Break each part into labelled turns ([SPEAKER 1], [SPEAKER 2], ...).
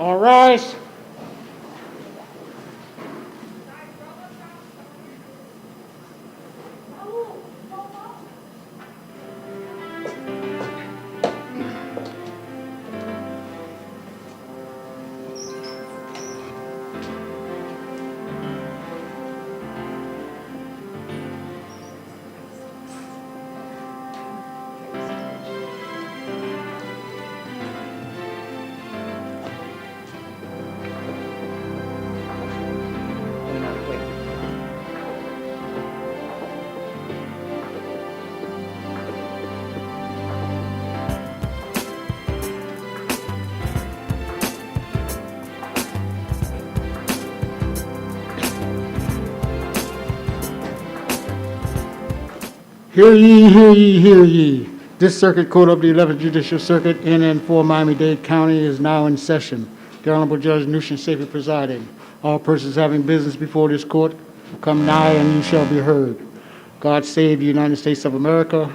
[SPEAKER 1] All rise. Hear ye, hear ye, hear ye. This Circuit Court of the 11th Judicial Circuit in and for Miami-Dade County is now in session. The Honorable Judge Nushin Safety presiding. All persons having business before this court, come nigh and you shall be heard. God save the United States of America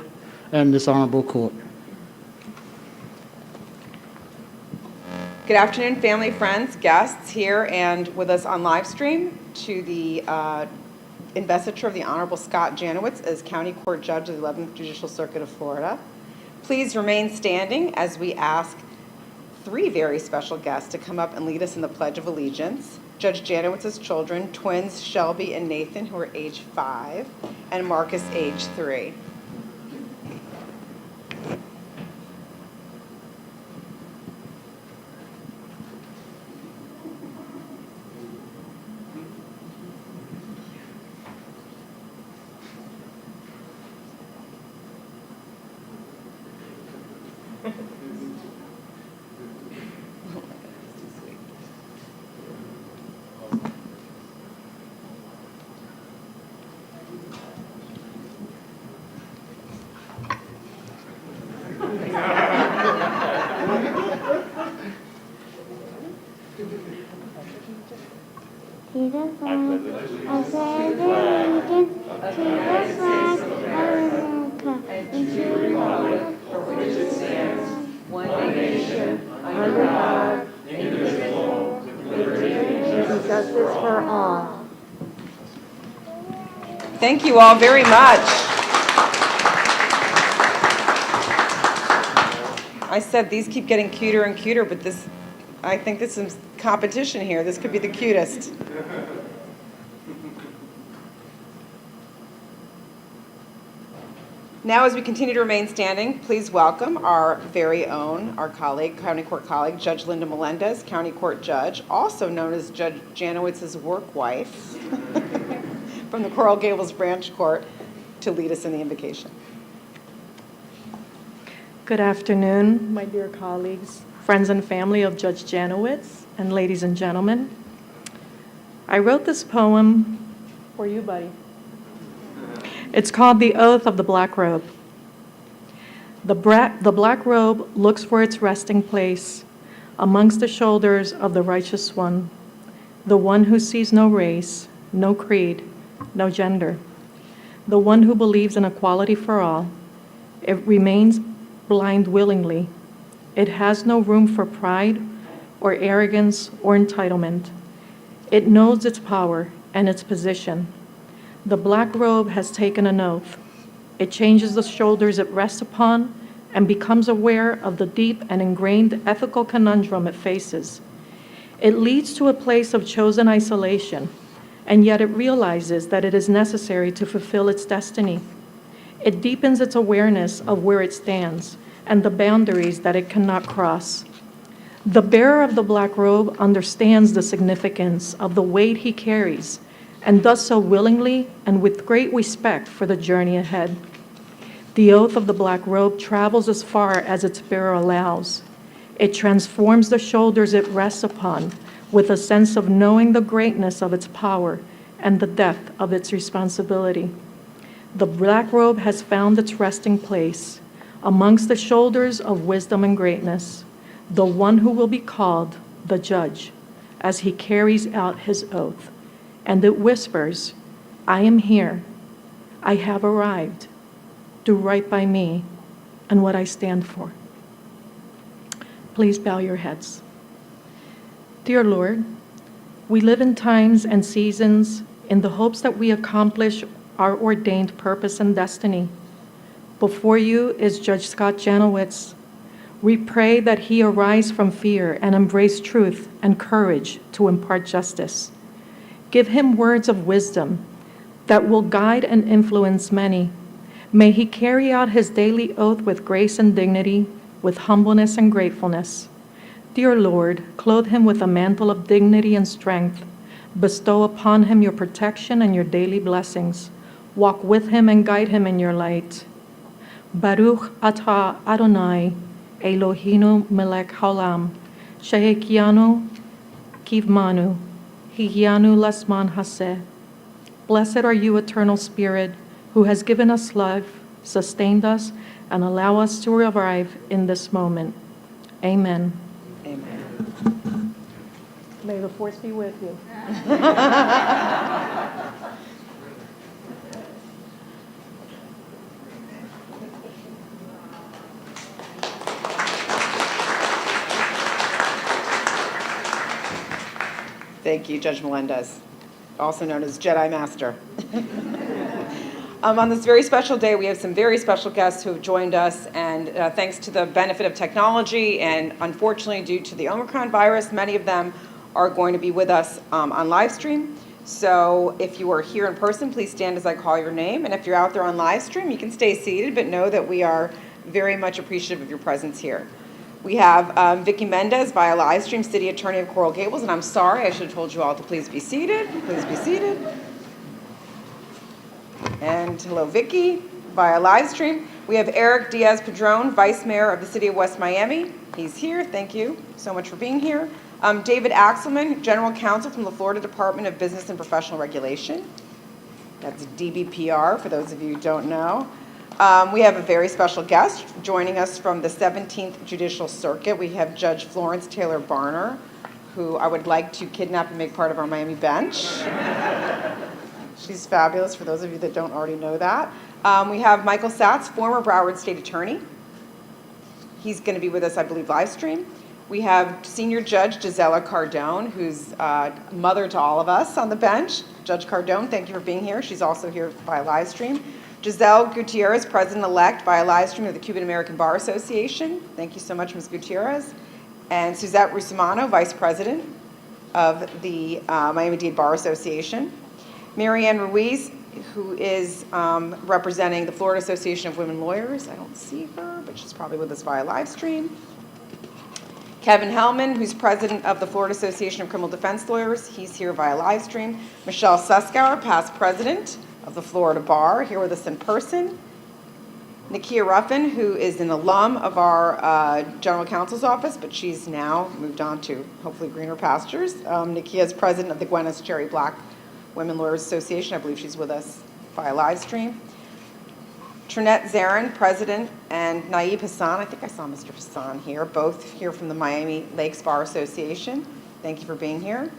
[SPEAKER 1] and this honorable court.
[SPEAKER 2] Good afternoon, family, friends, guests here and with us on live stream to the investiture of the Honorable Scott Janowitz as County Court Judge of the 11th Judicial Circuit of Florida. Please remain standing as we ask three very special guests to come up and lead us in the Pledge of Allegiance. Judge Janowitz's children, twins Shelby and Nathan, who are age 5, and Marcus, age 3. Thank you all very much. I said these keep getting cuter and cuter, but this, I think this is competition here. This could be the cutest. Now, as we continue to remain standing, please welcome our very own, our colleague, County Court colleague, Judge Linda Melendez, County Court Judge, also known as Judge Janowitz's work wife, from the Coral Gables Branch Court, to lead us in the invocation.
[SPEAKER 3] Good afternoon, my dear colleagues, friends and family of Judge Janowitz, and ladies and gentlemen. I wrote this poem for you, buddy. It's called the Oath of the Black Robe. The black robe looks for its resting place amongst the shoulders of the righteous one, the one who sees no race, no creed, no gender, the one who believes in equality for all. It remains blind willingly. It has no room for pride or arrogance or entitlement. It knows its power and its position. The black robe has taken an oath. It changes the shoulders it rests upon and becomes aware of the deep and ingrained ethical conundrum it faces. It leads to a place of chosen isolation, and yet it realizes that it is necessary to fulfill its destiny. It deepens its awareness of where it stands and the boundaries that it cannot cross. The bearer of the black robe understands the significance of the weight he carries and does so willingly and with great respect for the journey ahead. The oath of the black robe travels as far as its bearer allows. It transforms the shoulders it rests upon with a sense of knowing the greatness of its power and the depth of its responsibility. The black robe has found its resting place amongst the shoulders of wisdom and greatness, the one who will be called the judge as he carries out his oath. And it whispers, I am here. I have arrived. Do right by me and what I stand for. Please bow your heads. Dear Lord, we live in times and seasons in the hopes that we accomplish our ordained purpose and destiny. Before you is Judge Scott Janowitz. We pray that he arise from fear and embrace truth and courage to impart justice. Give him words of wisdom that will guide and influence many. May he carry out his daily oath with grace and dignity, with humbleness and gratefulness. Dear Lord, clothe him with a mantle of dignity and strength. Bestow upon him your protection and your daily blessings. Walk with him and guide him in your light. Baruch atah Adonai, Eloheinu melech haolam, shehekianu kivmanu, higianu lasman haseh. Blessed are you, eternal Spirit, who has given us life, sustained us, and allow us to arrive in this moment. Amen.
[SPEAKER 2] Amen.
[SPEAKER 3] May the force be with you.
[SPEAKER 2] Thank you, Judge Melendez, also known as Jedi Master. On this very special day, we have some very special guests who have joined us, and thanks to the benefit of technology, and unfortunately due to the Omicron virus, many of them are going to be with us on live stream. So if you are here in person, please stand as I call your name, and if you're out there on live stream, you can stay seated, but know that we are very much appreciative of your presence here. We have Vicki Mendez via live stream, City Attorney of Coral Gables, and I'm sorry, I should have told you all to please be seated. Please be seated. And hello, Vicki, via live stream. We have Eric Diaz-Padrón, Vice Mayor of the City of West Miami. He's here. Thank you so much for being here. David Axelman, General Counsel from the Florida Department of Business and Professional Regulation. That's DBPR, for those of you who don't know. We have a very special guest joining us from the 17th Judicial Circuit. We have Judge Florence Taylor Barner, who I would like to kidnap and make part of our Miami bench. She's fabulous, for those of you that don't already know that. We have Michael Satz, former Broward State Attorney. He's going to be with us, I believe, live stream. We have Senior Judge Gisela Cardone, who's mother to all of us on the bench. Judge Cardone, thank you for being here. She's also here by live stream. Giselle Gutierrez, President-elect by a live stream of the Cuban American Bar Association. Thank you so much, Ms. Gutierrez. And Suzette Russomano, Vice President of the Miami-Dade Bar Association. Marianne Ruiz, who is representing the Florida Association of Women Lawyers. I don't see her, but she's probably with us via live stream. Kevin Hellman, who's president of the Florida Association of Criminal Defense Lawyers. He's here via live stream. Michelle Suskauer, past president of the Florida Bar, here with us in person. Nakia Ruffin, who is an alum of our General Counsel's office, but she's now moved on to hopefully greener pastures. Nakia is president of the Gwyneth Cherry Black Women Lawyers Association. I believe she's with us via live stream. Trinette Zarin, President, and Naeeb Hassan, I think I saw Mr. Hassan here, both here from the Miami Lakes Bar Association. Thank you for being here.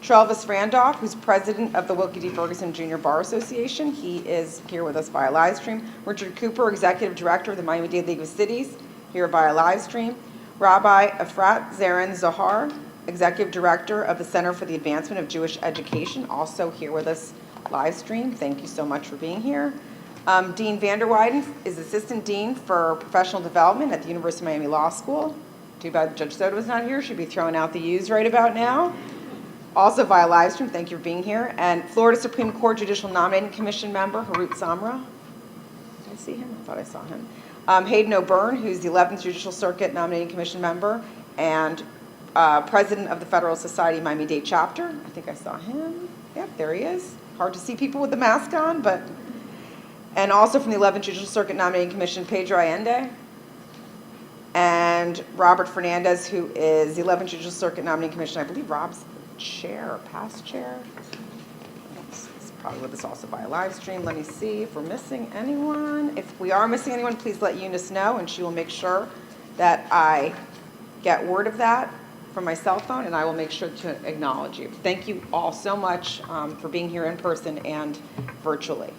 [SPEAKER 2] Travis Randolph, who's president of the Wilkie D. Ferguson Jr. Bar Association. He is here with us via live stream. Richard Cooper, executive director of the Miami-Dade League of Cities, here via live stream. Rabbi Efrat Zarin Zohar, executive director of the Center for the Advancement of Jewish Education, also here with us live stream. Thank you so much for being here. Dean Vanderweyden is assistant dean for professional development at the University of Miami Law School. Too bad Judge Soto was not here. She'd be throwing out the U's right about now. Also via live stream, thank you for being here. And Florida Supreme Court Judicial Nominating Commission member, Harut Samra. Did I see him? I thought I saw him. Hayden O'Byrne, who's the 11th Judicial Circuit Nominating Commission member and president of the Federal Society Miami-Dade chapter. I think I saw him. Yep, there he is. Hard to see people with the mask on, but... And also from the 11th Judicial Circuit Nominating Commission, Pedro Allende. And Robert Fernandez, who is the 11th Judicial Circuit Nominating Commission. I believe Rob's the chair or past chair. He's probably with us also via live stream. Let me see if we're missing anyone. If we are missing anyone, please let Eunice know, and she will make sure that I get word of that from my cell phone, and I will make sure to acknowledge you. Thank you all so much for being here in person and virtually.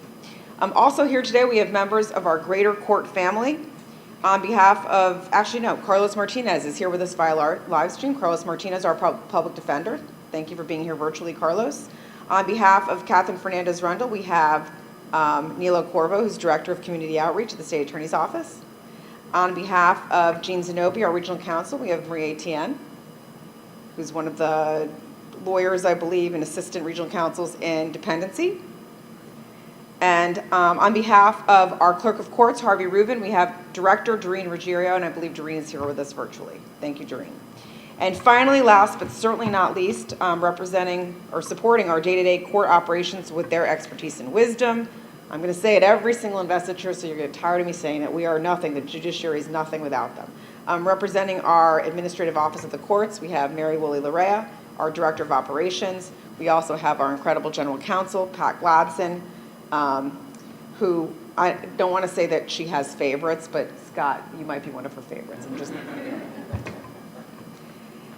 [SPEAKER 2] Also here today, we have members of our Greater Court family. On behalf of, actually no, Carlos Martinez is here with us via live stream. Carlos Martinez, our public defender. Thank you for being here virtually, Carlos. On behalf of Catherine Fernandez-Rundle, we have Nilo Corvo, who's Director of Community Outreach at the State Attorney's Office. On behalf of Jean Zanobi, our Regional Counsel, we have Marie Etienne, who's one of the lawyers, I believe, and Assistant Regional Counsels in Dependency. And on behalf of our Clerk of Courts, Harvey Rubin, we have Director Doreen Ruggiero, and I believe Doreen is here with us virtually. Thank you, Doreen. And finally, last but certainly not least, representing or supporting our day-to-day court operations with their expertise and wisdom. I'm going to say it every single investiture, so you're going to get tired of me saying it. We are nothing. The judiciary is nothing without them. Representing our administrative office of the courts, we have Mary Woolley Larea, our Director of Operations. We also have our incredible General Counsel, Pat Gladson, who I don't want to say that she has favorites, but Scott, you might be one of her favorites.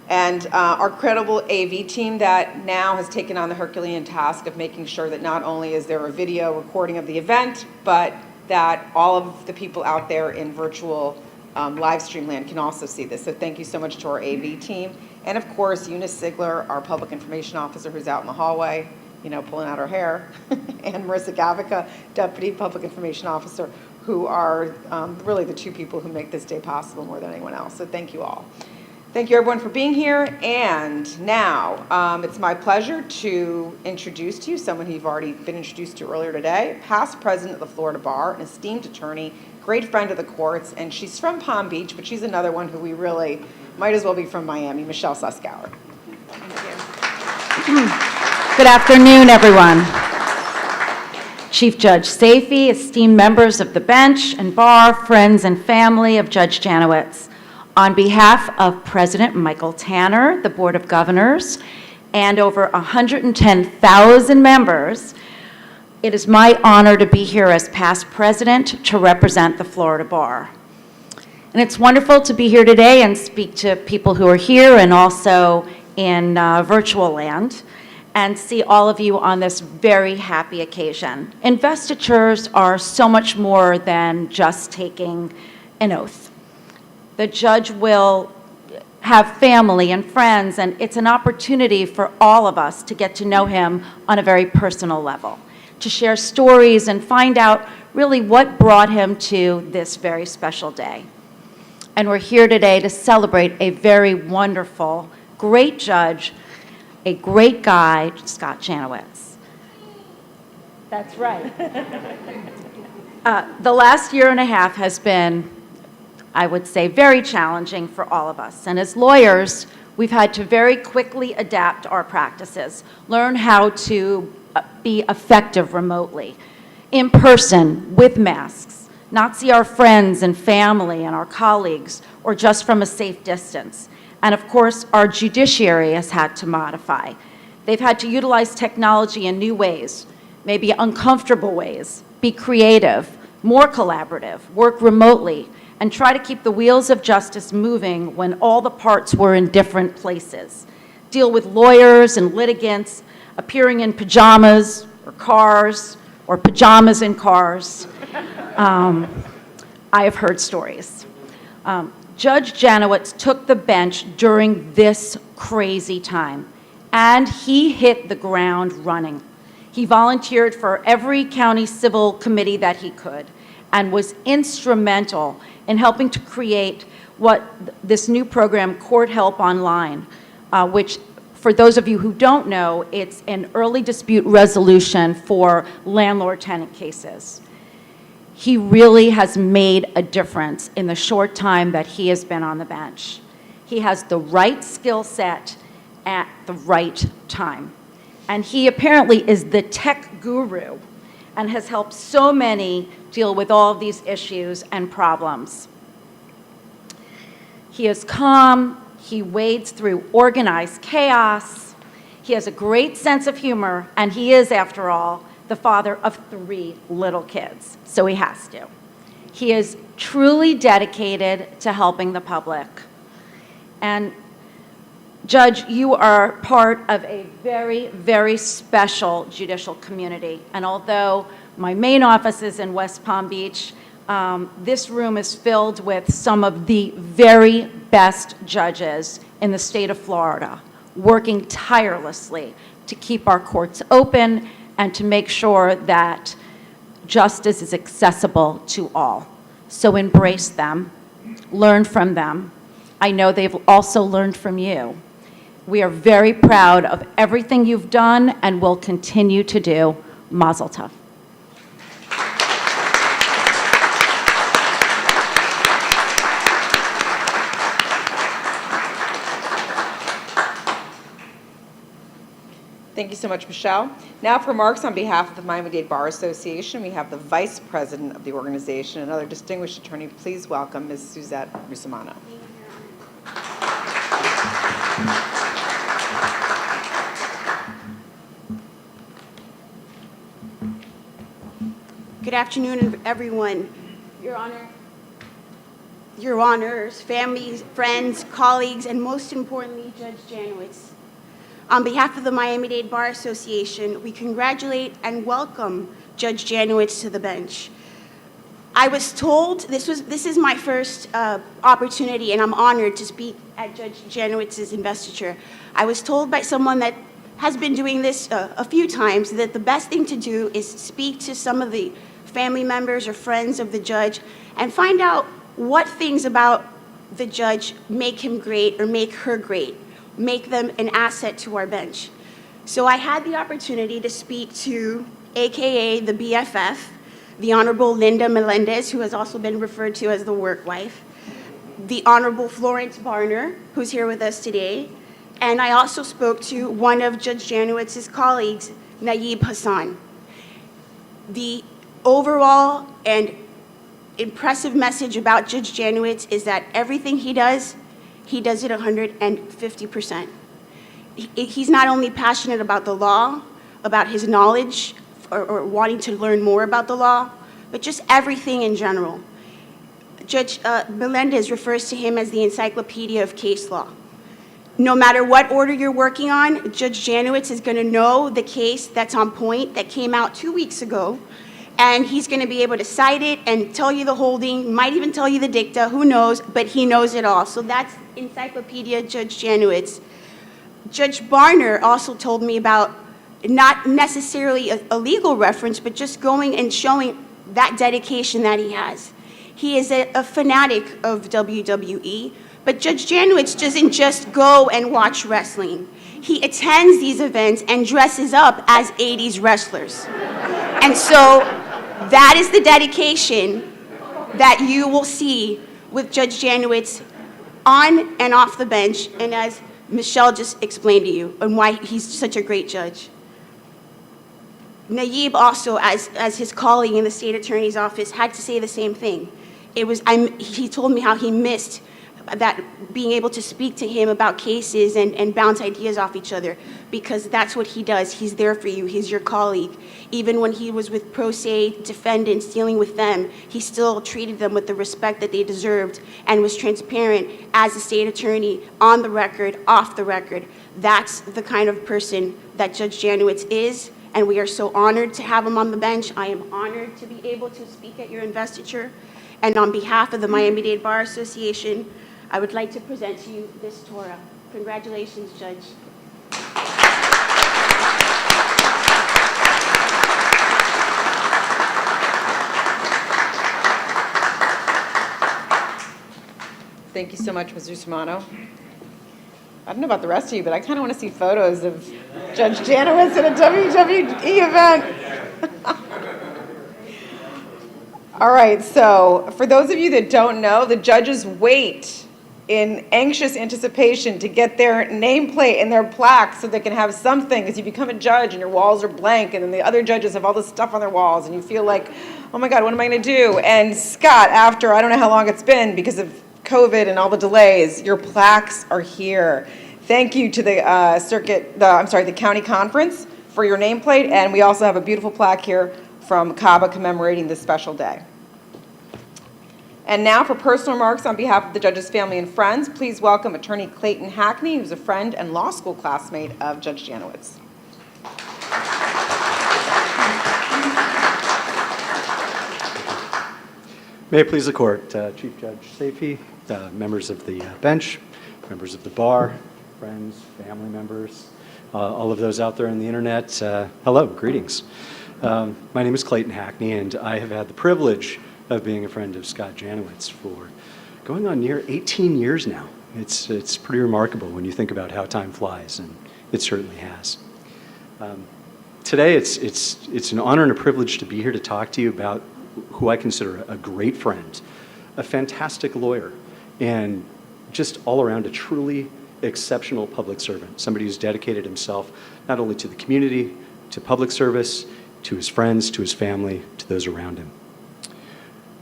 [SPEAKER 2] And our credible AV team that now has taken on the Herculean task of making sure that not only is there a video recording of the event, but that all of the people out there in virtual live stream land can also see this. So thank you so much to our AV team. And of course, Eunice Sigler, our public information officer who's out in the hallway, you know, pulling out her hair, and Marissa Gavica, Deputy Public Information Officer, who are really the two people who make this day possible more than anyone else. So thank you all. Thank you everyone for being here. And now it's my pleasure to introduce to you someone who you've already been introduced to earlier today, past president of the Florida Bar, an esteemed attorney, great friend of the courts, and she's from Palm Beach, but she's another one who we really might as well be from Miami, Michelle Suskauer.
[SPEAKER 4] Thank you. Good afternoon, everyone. Chief Judge Safey, esteemed members of the bench and bar, friends and family of Judge Janowitz. On behalf of President Michael Tanner, the Board of Governors, and over 110,000 members, it is my honor to be here as past president to represent the Florida Bar. And it's wonderful to be here today and speak to people who are here and also in virtual land, and see all of you on this very happy occasion. Investitures are so much more than just taking an oath. The judge will have family and friends, and it's an opportunity for all of us to get to know him on a very personal level, to share stories and find out really what brought him to this very special day. And we're here today to celebrate a very wonderful, great judge, a great guy, Scott Janowitz. That's right. The last year and a half has been, I would say, very challenging for all of us. And as lawyers, we've had to very quickly adapt our practices, learn how to be effective remotely, in person, with masks, not see our friends and family and our colleagues, or just from a safe distance. And of course, our judiciary has had to modify. They've had to utilize technology in new ways, maybe uncomfortable ways, be creative, more collaborative, work remotely, and try to keep the wheels of justice moving when all the parts were in different places. Deal with lawyers and litigants appearing in pajamas or cars or pajamas in cars. I have heard stories. Judge Janowitz took the bench during this crazy time, and he hit the ground running. He volunteered for every county civil committee that he could and was instrumental in helping to create what this new program, Court Help Online, which, for those of you who don't know, it's an early dispute resolution for landlord-tenant cases. He really has made a difference in the short time that he has been on the bench. He has the right skill set at the right time. And he apparently is the tech guru and has helped so many deal with all of these issues and problems. He is calm, he wades through organized chaos, he has a great sense of humor, and he is, after all, the father of 3 little kids, so he has to. He is truly dedicated to helping the public. And Judge, you are part of a very, very special judicial community. And although my main office is in West Palm Beach, this room is filled with some of the very best judges in the state of Florida, working tirelessly to keep our courts open and to make sure that justice is accessible to all. So embrace them, learn from them. I know they've also learned from you. We are very proud of everything you've done and will continue to do. Mazel tov.
[SPEAKER 2] Thank you so much, Michelle. Now for remarks on behalf of the Miami-Dade Bar Association, we have the Vice President of the organization, another distinguished attorney. Please welcome Ms. Suzette Russomano.
[SPEAKER 5] Good afternoon, everyone. Your Honor, Your Honors, families, friends, colleagues, and most importantly, Judge Janowitz. On behalf of the Miami-Dade Bar Association, we congratulate and welcome Judge Janowitz to the bench. I was told, this is my first opportunity, and I'm honored to speak at Judge Janowitz's investiture. I was told by someone that has been doing this a few times that the best thing to do is speak to some of the family members or friends of the judge and find out what things about the judge make him great or make her great, make them an asset to our bench. So I had the opportunity to speak to AKA the BFF, the Honorable Linda Melendez, who has also been referred to as the work wife, the Honorable Florence Barner, who's here with us today, and I also spoke to one of Judge Janowitz's colleagues, Nayeeb Hassan. The overall and impressive message about Judge Janowitz is that everything he does it 150%. He's not only passionate about the law, about his knowledge, or wanting to learn more about the law, but just everything in general. Judge Melendez refers to him as the encyclopedia of case law. No matter what order you're working on, Judge Janowitz is going to know the case that's on point that came out 2 weeks ago, and he's going to be able to cite it and tell you the holding, might even tell you the dicta, who knows, but he knows it all. So that's Encyclopedia Judge Janowitz. Judge Barner also told me about not necessarily a legal reference, but just going and showing that dedication that he has. He is a fanatic of WWE, but Judge Janowitz doesn't just go and watch wrestling. He attends these events and dresses up as 80s wrestlers. And so that is the dedication that you will see with Judge Janowitz on and off the bench, and as Michelle just explained to you, and why he's such a great judge. Nayeeb also, as his colleague in the state attorney's office, had to say the same thing. He told me how he missed that being able to speak to him about cases and bounce ideas off each other, because that's what he does. He's there for you. He's your colleague. Even when he was with pro se defendants dealing with them, he still treated them with the respect that they deserved and was transparent as a state attorney, on the record, off the record. That's the kind of person that Judge Janowitz is, and we are so honored to have him on the bench. I am honored to be able to speak at your investiture. And on behalf of the Miami-Dade Bar Association, I would like to present to you this Torah. Congratulations, Judge.
[SPEAKER 2] Thank you so much, Mr. Simano. I don't know about the rest of you, but I kind of want to see photos of Judge Janowitz at a WWE event. All right, so for those of you that don't know, the judges wait in anxious anticipation to get their nameplate and their plaque so they can have something, as you become a judge and your walls are blank, and then the other judges have all this stuff on their walls, and you feel like, oh my God, what am I going to do? And Scott, after I don't know how long it's been because of COVID and all the delays, your plaques are here. Thank you to the the county conference for your nameplate, and we also have a beautiful plaque here from CABA commemorating this special day. And now for personal remarks on behalf of the judge's family and friends, please welcome Attorney Clayton Hackney, who's a friend and law school classmate of Judge Janowitz.
[SPEAKER 6] May it please the court, Chief Judge Safey, members of the bench, members of the bar, friends, family members, all of those out there on the internet, hello, greetings. My name is Clayton Hackney, and I have had the privilege of being a friend of Scott Janowitz for going on near 18 years now. It's pretty remarkable when you think about how time flies, and it certainly has. Today, it's an honor and a privilege to be here to talk to you about who I consider a great friend, a fantastic lawyer, and just all around a truly exceptional public servant, somebody who's dedicated himself not only to the community, to public service, to his friends, to his family, to those around him.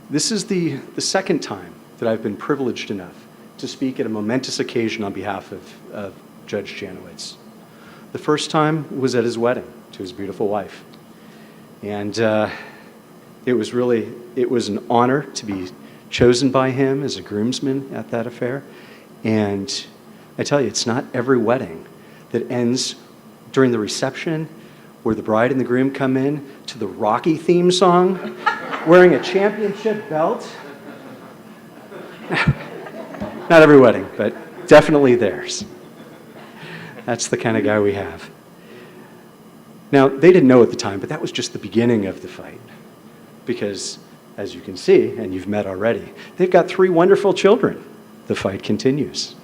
[SPEAKER 6] This is the second time that I've been privileged enough to speak at a momentous occasion on behalf of Judge Janowitz. The first time was at his wedding to his beautiful wife. And it was an honor to be chosen by him as a groomsman at that affair. And I tell you, it's not every wedding that ends during the reception where the bride and the groom come in to the Rocky theme song, wearing a championship belt. Not every wedding, but definitely theirs. That's the kind of guy we have. Now, they didn't know at the time, but that was just the beginning of the fight. Because, as you can see, and you've met already, they've got 3 wonderful children. The fight continues.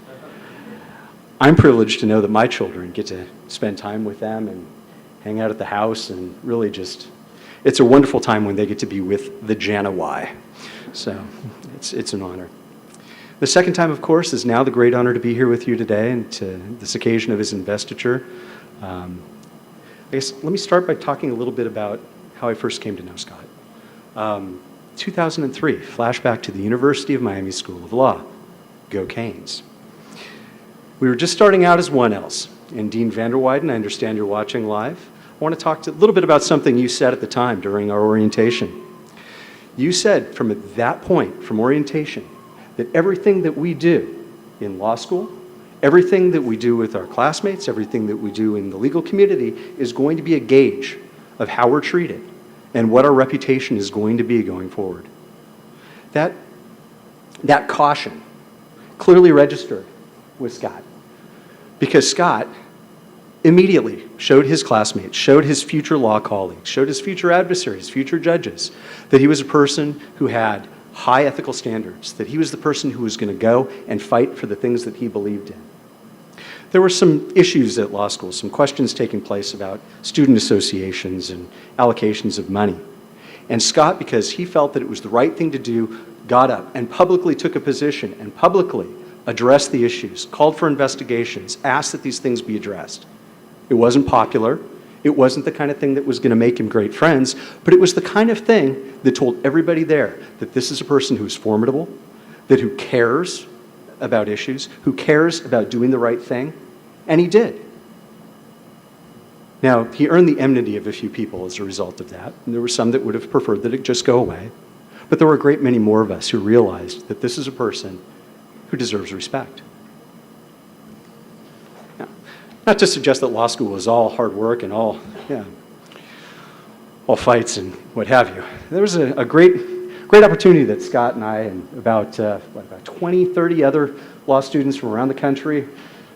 [SPEAKER 6] I'm privileged to know that my children get to spend time with them and hang out at the house, and really just, it's a wonderful time when they get to be with the Janowi. So it's an honor. The second time, of course, is now the great honor to be here with you today and to this occasion of his investiture. I guess let me start by talking a little bit about how I first came to know Scott. 2003, flashback to the University of Miami School of Law. Go Canes. We were just starting out as 1Ls. And Dean Vanderwyden, I understand you're watching live. I want to talk a little bit about something you said at the time during our orientation. You said from at that point, from orientation, that everything that we do in law school, everything that we do with our classmates, everything that we do in the legal community is going to be a gauge of how we're treated and what our reputation is going to be going forward. That caution clearly registered with Scott, because Scott immediately showed his classmates, showed his future law colleagues, showed his future adversaries, future judges, that he was a person who had high ethical standards, that he was the person who was going to go and fight for the things that he believed in. There were some issues at law school, some questions taking place about student associations and allocations of money. And Scott, because he felt that it was the right thing to do, got up and publicly took a position and publicly addressed the issues, called for investigations, asked that these things be addressed. It wasn't popular. It wasn't the kind of thing that was going to make him great friends, but it was the kind of thing that told everybody there that this is a person who's formidable, that who cares about issues, who cares about doing the right thing, and he did. Now, he earned the enmity of a few people as a result of that, and there were some that would have preferred that it just go away. But there were a great many more of us who realized that this is a person who deserves respect. Now, not to suggest that law school was all hard work and all fights and what have you. There was a great opportunity that Scott and I and about 20, 30 other law students from around the country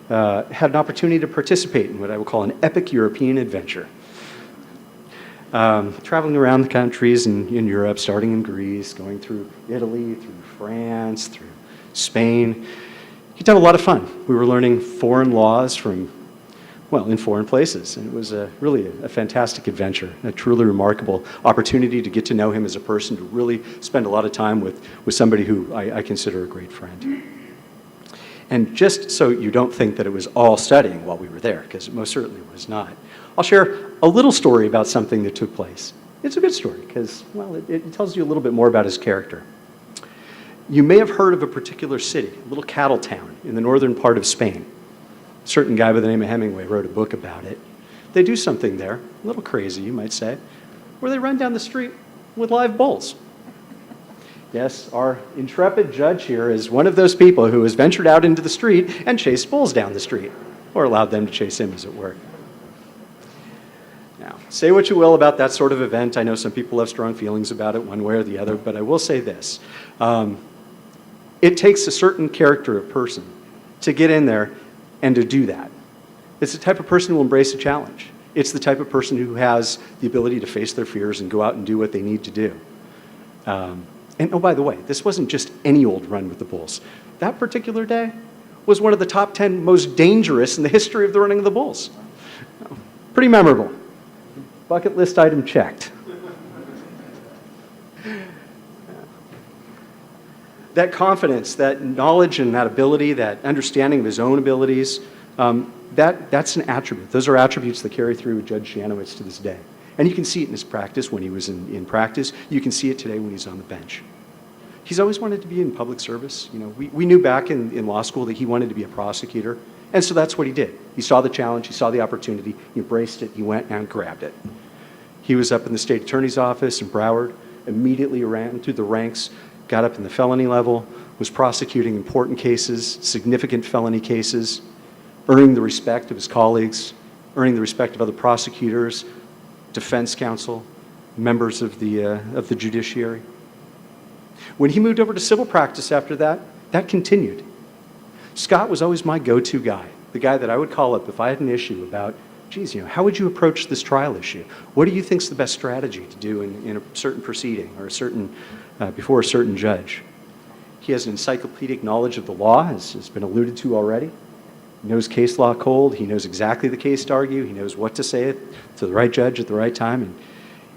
[SPEAKER 6] had an opportunity to participate in what I would call an epic European adventure. Traveling around the countries in Europe, starting in Greece, going through Italy, through France, through Spain. You'd have a lot of fun. We were learning foreign laws in foreign places. And it was really a fantastic adventure, a truly remarkable opportunity to get to know him as a person, to really spend a lot of time with somebody who I consider a great friend. And just so you don't think that it was all studying while we were there, because it most certainly was not, I'll share a little story about something that took place. It's a good story because, it tells you a little bit more about his character. You may have heard of a particular city, a little cattle town in the northern part of Spain. A certain guy by the name of Hemingway wrote a book about it. They do something there, a little crazy, you might say, where they run down the street with live bulls. Yes, our intrepid judge here is one of those people who has ventured out into the street and chased bulls down the street, or allowed them to chase him, as it were. Now, say what you will about that sort of event. I know some people have strong feelings about it one way or the other, but I will say this. It takes a certain character of person to get in there and to do that. It's the type of person who will embrace a challenge. It's the type of person who has the ability to face their fears and go out and do what they need to do. And oh, by the way, this wasn't just any old run with the bulls. That particular day was one of the top 10 most dangerous in the history of the running of the bulls. Pretty memorable. Bucket list item checked. That confidence, that knowledge and that ability, that understanding of his own abilities, that's an attribute. Those are attributes that carry through with Judge Janowitz to this day. And you can see it in his practice when he was in practice. You can see it today when he's on the bench. He's always wanted to be in public service. We knew back in law school that he wanted to be a prosecutor. And so that's what he did. He saw the challenge, he saw the opportunity, he embraced it, he went and grabbed it. He was up in the state attorney's office in Broward, immediately ran through the ranks, got up in the felony level, was prosecuting important cases, significant felony cases, earning the respect of his colleagues, earning the respect of other prosecutors, defense counsel, members of the judiciary. When he moved over to civil practice after that, that continued. Scott was always my go-to guy, the guy that I would call up if I had an issue about, how would you approach this trial issue? What do you think is the best strategy to do in a certain proceeding or before a certain judge? He has an encyclopedic knowledge of the law, as has been alluded to already. He knows case law cold. He knows exactly the case to argue. He knows what to say it to the right judge at the right time.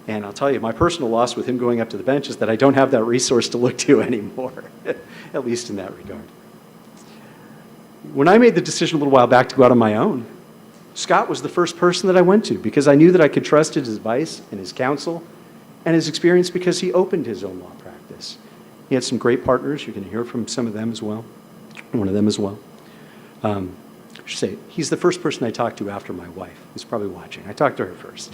[SPEAKER 6] And I'll tell you, my personal loss with him going up to the bench is that I don't have that resource to look to anymore, at least in that regard. When I made the decision a little while back to go out on my own, Scott was the first person that I went to because I knew that I could trust his advice and his counsel and his experience because he opened his own law practice. He had some great partners. You can hear from some of them as well, one of them as well. I should say, he's the first person I talked to after my wife, who's probably watching. I talked to her first.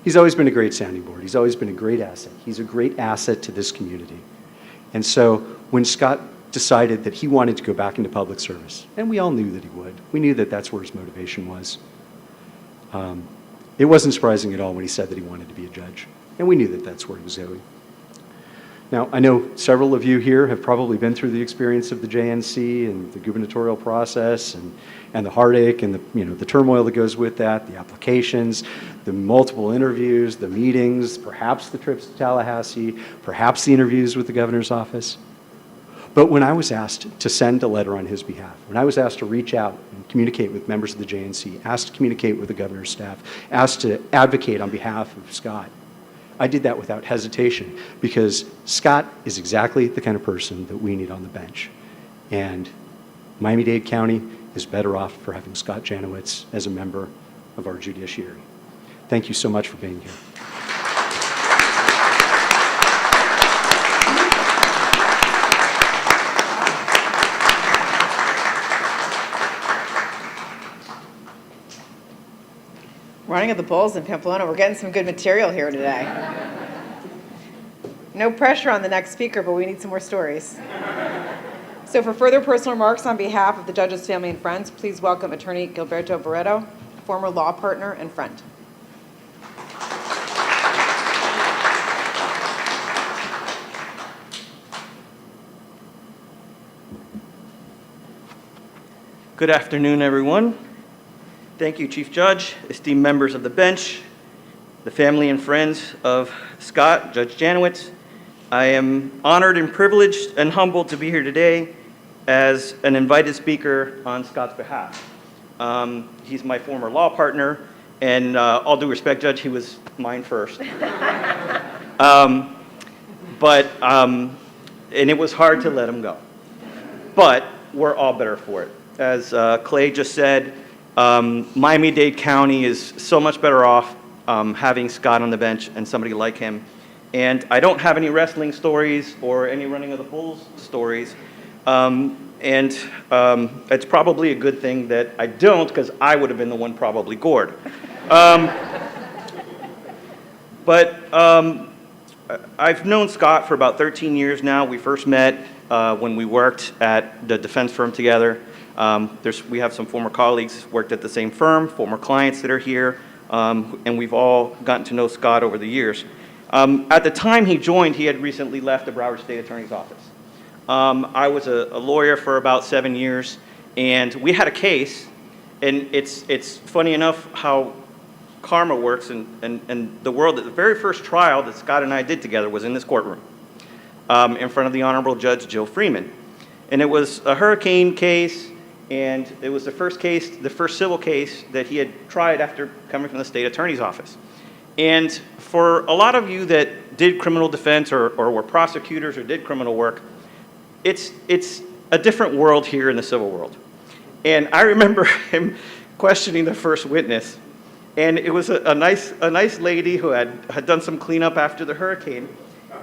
[SPEAKER 6] He's always been a great sounding board. He's always been a great asset. He's a great asset to this community. And so when Scott decided that he wanted to go back into public service, and we all knew that he would. We knew that that's where his motivation was. It wasn't surprising at all when he said that he wanted to be a judge, and we knew that that's where he was going. Now, I know several of you here have probably been through the experience of the JNC and the gubernatorial process and the heartache and the turmoil that goes with that, the applications, the multiple interviews, the meetings, perhaps the trips to Tallahassee, perhaps the interviews with the governor's office. But when I was asked to send a letter on his behalf, when I was asked to reach out and communicate with members of the JNC, asked to communicate with the governor's staff, asked to advocate on behalf of Scott, I did that without hesitation because Scott is exactly the kind of person that we need on the bench. And Miami-Dade County is better off for having Scott Janowitz as a member of our judiciary. Thank you so much for being here.
[SPEAKER 2] running of the bulls in Pamplona. We're getting some good material here today. No pressure on the next speaker, but we need some more stories. So for further personal remarks on behalf of the judge's family and friends, please welcome Attorney Gilberto Barreto, former law partner and friend.
[SPEAKER 7] Good afternoon, everyone. Thank you, Chief Judge, esteemed members of the bench, the family and friends of Scott, Judge Janowitz. I am honored and privileged and humbled to be here today as an invited speaker on Scott's behalf. He's my former law partner, and all due respect, Judge, he was mine first. And it was hard to let him go. But we're all better for it. As Clay just said, Miami-Dade County is so much better off having Scott on the bench and somebody like him. And I don't have any wrestling stories or any running of the bulls stories. It's probably a good thing that I don't, because I would have been the one probably gored. I've known Scott for about 13 years now. We first met when we worked at the defense firm together. We have some former colleagues worked at the same firm, former clients that are here, and we've all gotten to know Scott over the years. At the time he joined, he had recently left the Broward State Attorney's Office. I was a lawyer for about 7 years, and we had a case, and it's funny enough how karma works and the world. The very first trial that Scott and I did together was in this courtroom in front of the Honorable Judge Jill Freeman. And it was a hurricane case, and it was the first civil case that he had tried after coming from the state attorney's office. And for a lot of you that did criminal defense or were prosecutors or did criminal work, it's a different world here in the civil world. And I remember him questioning the first witness, and it was a nice lady who had done some cleanup after the hurricane,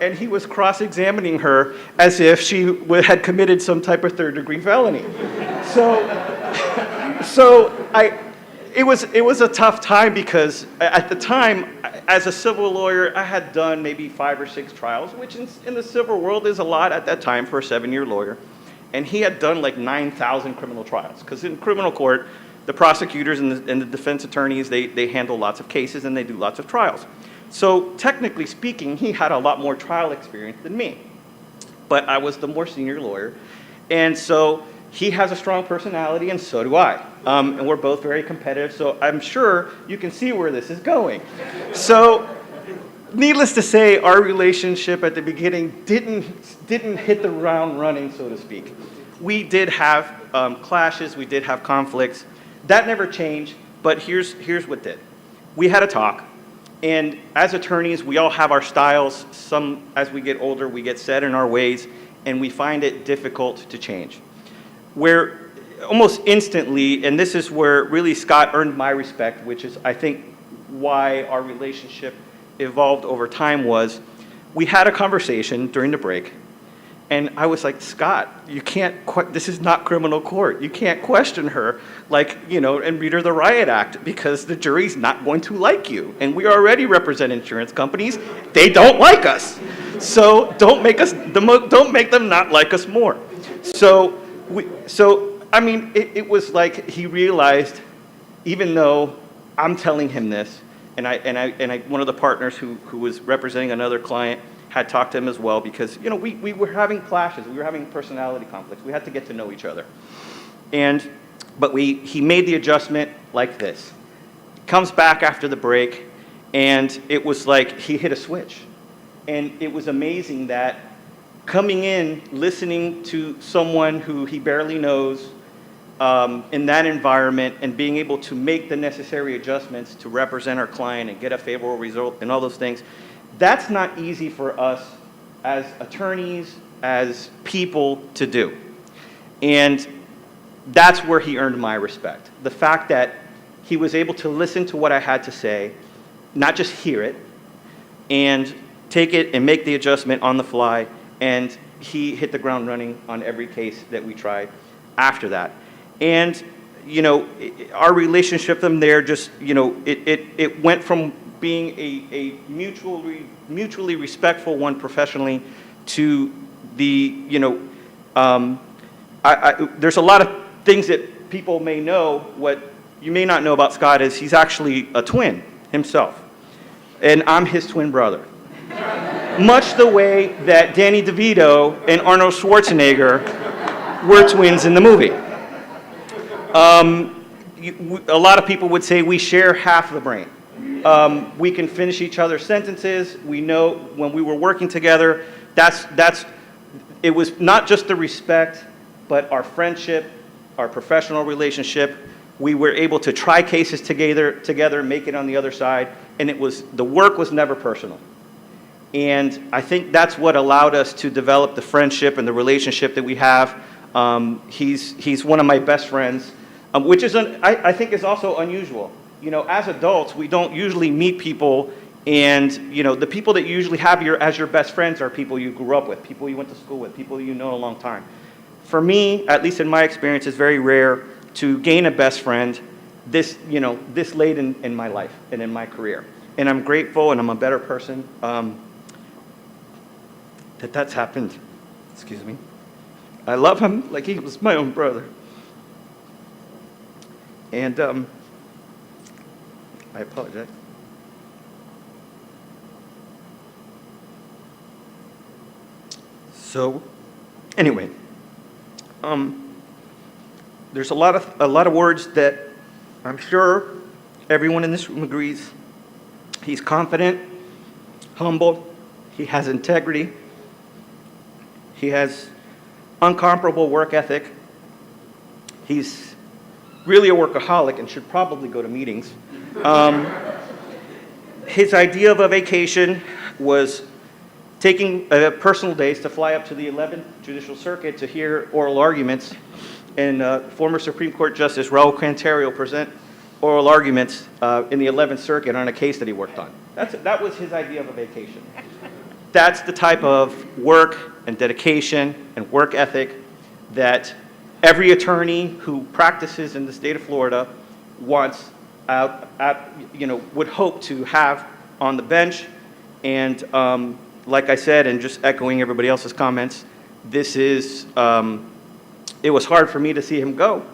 [SPEAKER 7] and he was cross-examining her as if she had committed some type of third-degree felony. It was a tough time, because at the time, as a civil lawyer, I had done maybe 5 or 6 trials, which in the civil world is a lot at that time for a 7-year lawyer. And he had done like 9,000 criminal trials, because in criminal court, the prosecutors and the defense attorneys, they handle lots of cases and they do lots of trials. So technically speaking, he had a lot more trial experience than me. But I was the more senior lawyer. And so he has a strong personality, and so do I. And we're both very competitive, so I'm sure you can see where this is going. So needless to say, our relationship at the beginning didn't hit the ground running, so to speak. We did have clashes, we did have conflicts. That never changed, but here's what did. We had a talk. And as attorneys, we all have our styles. Some, as we get older, we get set in our ways, and we find it difficult to change. Where almost instantly, and this is where really Scott earned my respect, which is, I think, why our relationship evolved over time, was we had a conversation during the break, and I was like, Scott, you can't, this is not criminal court. You can't question her, and read her the Riot Act, because the jury's not going to like you. And we already represent insurance companies. They don't like us. So don't make them not like us more. It was like he realized, even though I'm telling him this, and one of the partners who was representing another client had talked to him as well, because we were having clashes, we were having personality conflicts, we had to get to know each other, but he made the adjustment like this. Comes back after the break, and it was like he hit a switch, and it was amazing that coming in, listening to someone who he barely knows in that environment, and being able to make the necessary adjustments to represent our client and get a favorable result and all those things, that's not easy for us as attorneys, as people to do. And that's where he earned my respect. The fact that he was able to listen to what I had to say, not just hear it, and take it and make the adjustment on the fly, and he hit the ground running on every case that we tried after that. And our relationship from there just, it went from being a mutually respectful one professionally to there's a lot of things that people may know. What you may not know about Scott is he's actually a twin himself, and I'm his twin brother. Much the way that Danny DeVito and Arnold Schwarzenegger were twins in the movie. A lot of people would say we share half the brain. We can finish each other's sentences. We know when we were working together, it was not just the respect, but our friendship, our professional relationship. We were able to try cases together, make it on the other side, and the work was never personal. And I think that's what allowed us to develop the friendship and the relationship that we have. He's one of my best friends, which is, I think, is also unusual. As adults, we don't usually meet people, and the people that you usually have as your best friends are people you grew up with, people you went to school with, people you know a long time. For me, at least in my experience, it's very rare to gain a best friend this late in my life and in my career. And I'm grateful, and I'm a better person that's happened. Excuse me. I love him like he was my own brother. And I apologize. So, anyway, there's a lot of words that I'm sure everyone in this room agrees. He's confident, humble, he has integrity, he has incomparable work ethic. He's really a workaholic and should probably go to meetings. His idea of a vacation was taking personal days to fly up to the 11th Judicial Circuit to hear oral arguments, and former Supreme Court Justice Raul Cantario present oral arguments in the 11th Circuit on a case that he worked on. That was his idea of a vacation. That's the type of work and dedication and work ethic that every attorney who practices in the state of Florida wants would hope to have on the bench. And like I said, and just echoing everybody else's comments, it was hard for me to see him go,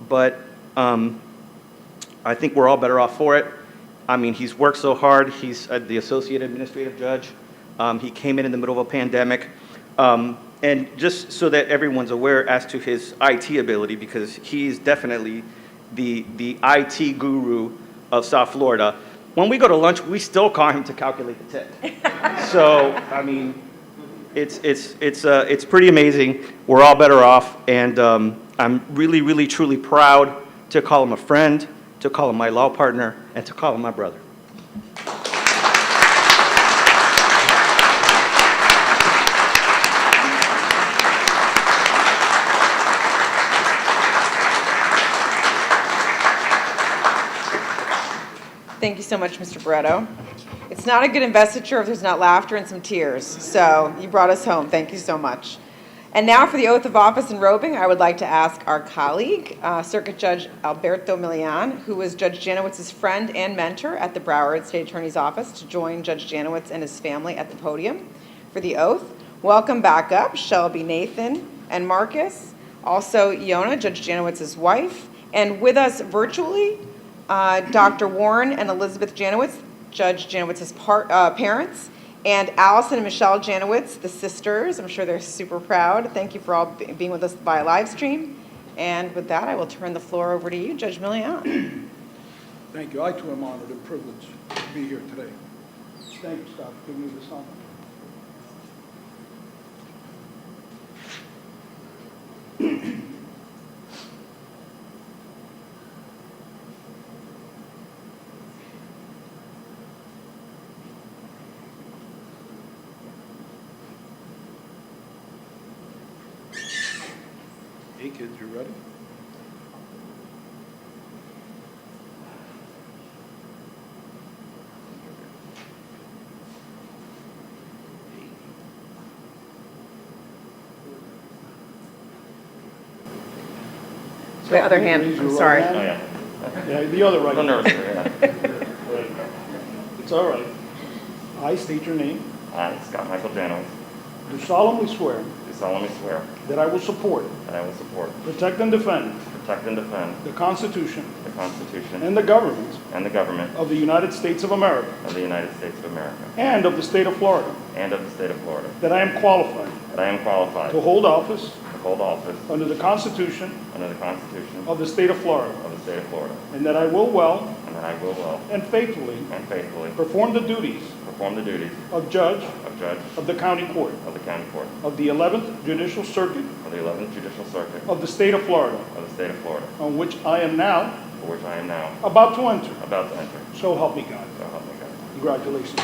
[SPEAKER 7] but I think we're all better off for it. I mean, he's worked so hard. He's the associate administrative judge. He came in the middle of a pandemic. And just so that everyone's aware as to his IT ability, because he's definitely the IT guru of South Florida. When we go to lunch, we still call him to calculate the tip. So, I mean, it's pretty amazing. We're all better off, and I'm really, really, truly proud to call him a friend, to call him my law partner, and to call him my brother.
[SPEAKER 2] Thank you so much, Mr. Barretto. It's not a good investiture if there's not laughter and some tears. So you brought us home. Thank you so much. And now for the oath of office and robing, I would like to ask our colleague, Circuit Judge Alberto Milian, who was Judge Janowitz's friend and mentor at the Broward State Attorney's Office, to join Judge Janowitz and his family at the podium for the oath. Welcome back up, Shelby, Nathan, and Marcus. Also, Yona, Judge Janowitz's wife. And with us virtually, Dr. Warren and Elizabeth Janowitz, Judge Janowitz's parents, and Allison and Michelle Janowitz, the sisters. I'm sure they're super proud. Thank you for all being with us via live stream. And with that, I will turn the floor over to you, Judge Milian.
[SPEAKER 8] Thank you. I too am honored and privileged to be here today. Thank you, Scott, for giving me this honor. Hey kids, you ready?
[SPEAKER 2] The other hand,
[SPEAKER 8] Raise your
[SPEAKER 2] I'm
[SPEAKER 8] right
[SPEAKER 2] sorry.
[SPEAKER 8] hand. Yeah, the other right.
[SPEAKER 7] A little
[SPEAKER 8] hand.
[SPEAKER 7] nervous, yeah.
[SPEAKER 8] Right. It's all right. I state your name.
[SPEAKER 9] I, Scott Michael Janowitz,
[SPEAKER 8] Do solemnly swear
[SPEAKER 9] do solemnly swear
[SPEAKER 8] that I will support,
[SPEAKER 9] that I will support,
[SPEAKER 8] protect, and defend
[SPEAKER 9] protect, and defend
[SPEAKER 8] the Constitution
[SPEAKER 9] the Constitution
[SPEAKER 8] and the government
[SPEAKER 9] and the government
[SPEAKER 8] of the United States of America
[SPEAKER 9] of the United States of America
[SPEAKER 8] and of the state of Florida,
[SPEAKER 9] and of the state of Florida,
[SPEAKER 8] that I am qualified
[SPEAKER 9] that I am qualified
[SPEAKER 8] to hold office
[SPEAKER 9] to hold office
[SPEAKER 8] under the Constitution
[SPEAKER 9] under the Constitution
[SPEAKER 8] of the state of Florida,
[SPEAKER 9] of the state of Florida,
[SPEAKER 8] and that I will well
[SPEAKER 9] and that I will well
[SPEAKER 8] and faithfully
[SPEAKER 9] and faithfully
[SPEAKER 8] perform the duties
[SPEAKER 9] perform the duties
[SPEAKER 8] of judge
[SPEAKER 9] of judge
[SPEAKER 8] of the county court
[SPEAKER 9] of the county court
[SPEAKER 8] of the 11th Judicial Circuit
[SPEAKER 9] of the 11th Judicial Circuit
[SPEAKER 8] of the state of Florida,
[SPEAKER 9] of the state of Florida,
[SPEAKER 8] on which I am now
[SPEAKER 9] for which I am now
[SPEAKER 8] about to enter.
[SPEAKER 9] about to enter.
[SPEAKER 8] So help me God.
[SPEAKER 9] So help me God.
[SPEAKER 8] Congratulations.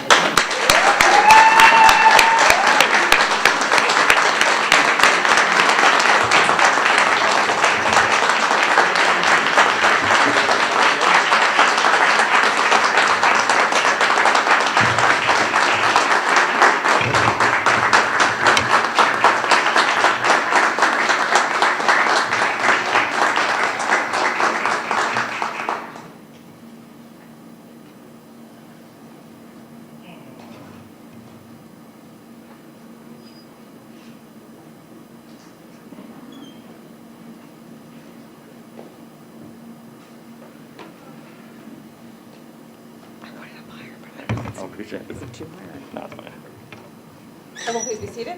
[SPEAKER 9] Oh, appreciate it. Is it too high? No, it's fine.
[SPEAKER 2] Everyone please be seated.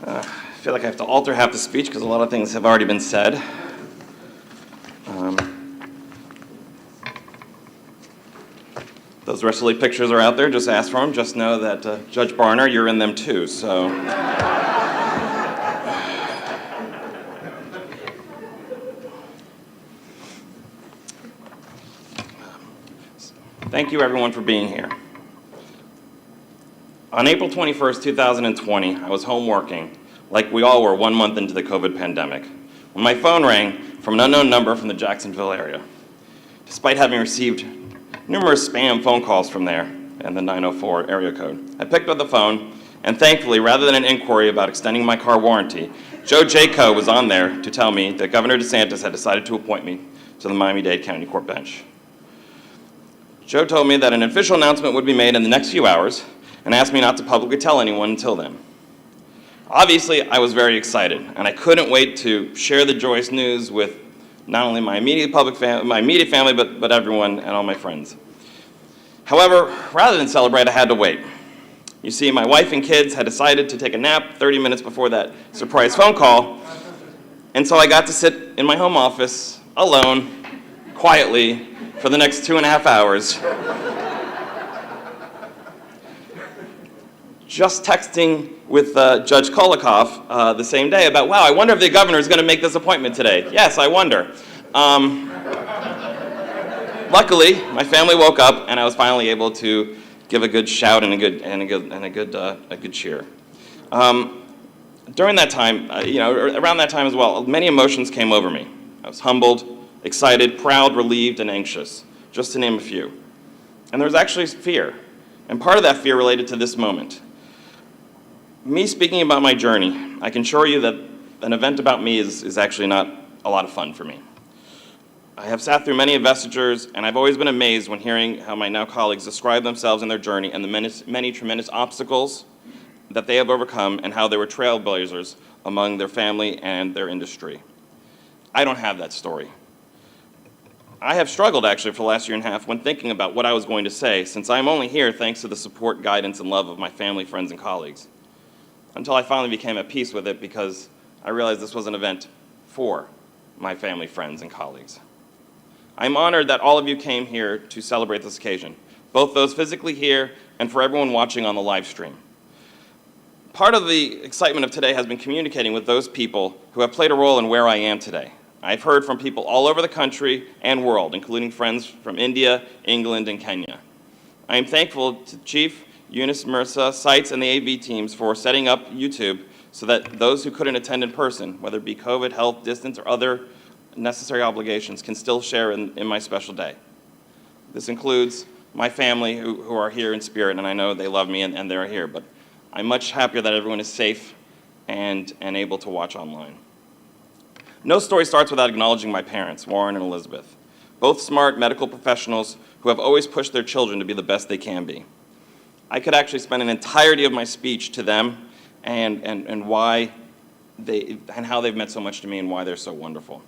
[SPEAKER 7] I feel like I have to alter half the speech because a lot of things have already been said. Those wrestling pictures are out there. Just ask for them. Just know that Judge Barner, you're in them too. So. Thank you, everyone, for being here. On April 21st, 2020, I was home working, like we all were 1 month into the COVID pandemic, when my phone rang from an unknown number from the Jacksonville area. Despite having received numerous spam phone calls from there and the 904 area code, I picked up the phone, and thankfully, rather than an inquiry about extending my car warranty, Joe Jaco was on there to tell me that Governor DeSantis had decided to appoint me to the Miami-Dade County Court bench. Joe told me that an official announcement would be made in the next few hours and asked me not to publicly tell anyone until then. Obviously, I was very excited, and I couldn't wait to share the joyous news with not only my immediate family, but everyone and all my friends. However, rather than celebrate, I had to wait. You see, my wife and kids had decided to take a nap 30 minutes before that surprise phone call, and so I got to sit in my home office alone, quietly, for the next 2.5 hours, just texting with Judge Kolikoff the same day about, wow, I wonder if the governor is going to make this appointment today. Yes, I wonder. Luckily, my family woke up, and I was finally able to give a good shout and a good cheer. During that time, around that time as well, many emotions came over me. I was humbled, excited, proud, relieved, and anxious, just to name a few. And there was actually fear, and part of that fear related to this moment. Me speaking about my journey, I can assure you that an event about me is actually not a lot of fun for me. I have sat through many investitures, and I've always been amazed when hearing how my now colleagues describe themselves and their journey and the many tremendous obstacles that they have overcome and how they were trailblazers among their family and their industry. I don't have that story. I have struggled actually for the last 1.5 years when thinking about what I was going to say, since I'm only here thanks to the support, guidance, and love of my family, friends, and colleagues. Until I finally became at peace with it because I realized this was an event for my family, friends, and colleagues. I'm honored that all of you came here to celebrate this occasion, both those physically here and for everyone watching on the live stream. Part of the excitement of today has been communicating with those people who have played a role in where I am today. I've heard from people all over the country and world, including friends from India, England, and Kenya. I am thankful to Chief Eunice Mirza, Sites, and the AV teams for setting up YouTube so that those who couldn't attend in person, whether it be COVID, health, distance, or other necessary obligations, can still share in my special day.
[SPEAKER 10] This includes my family who are here in spirit, and I know they love me and they're here, but I'm much happier that everyone is safe and able to watch online. No story starts without acknowledging my parents, Warren and Elizabeth, both smart medical professionals who have always pushed their children to be the best they can be. I could actually spend an entirety of my speech to them and why and how they've meant so much to me and why they're so wonderful.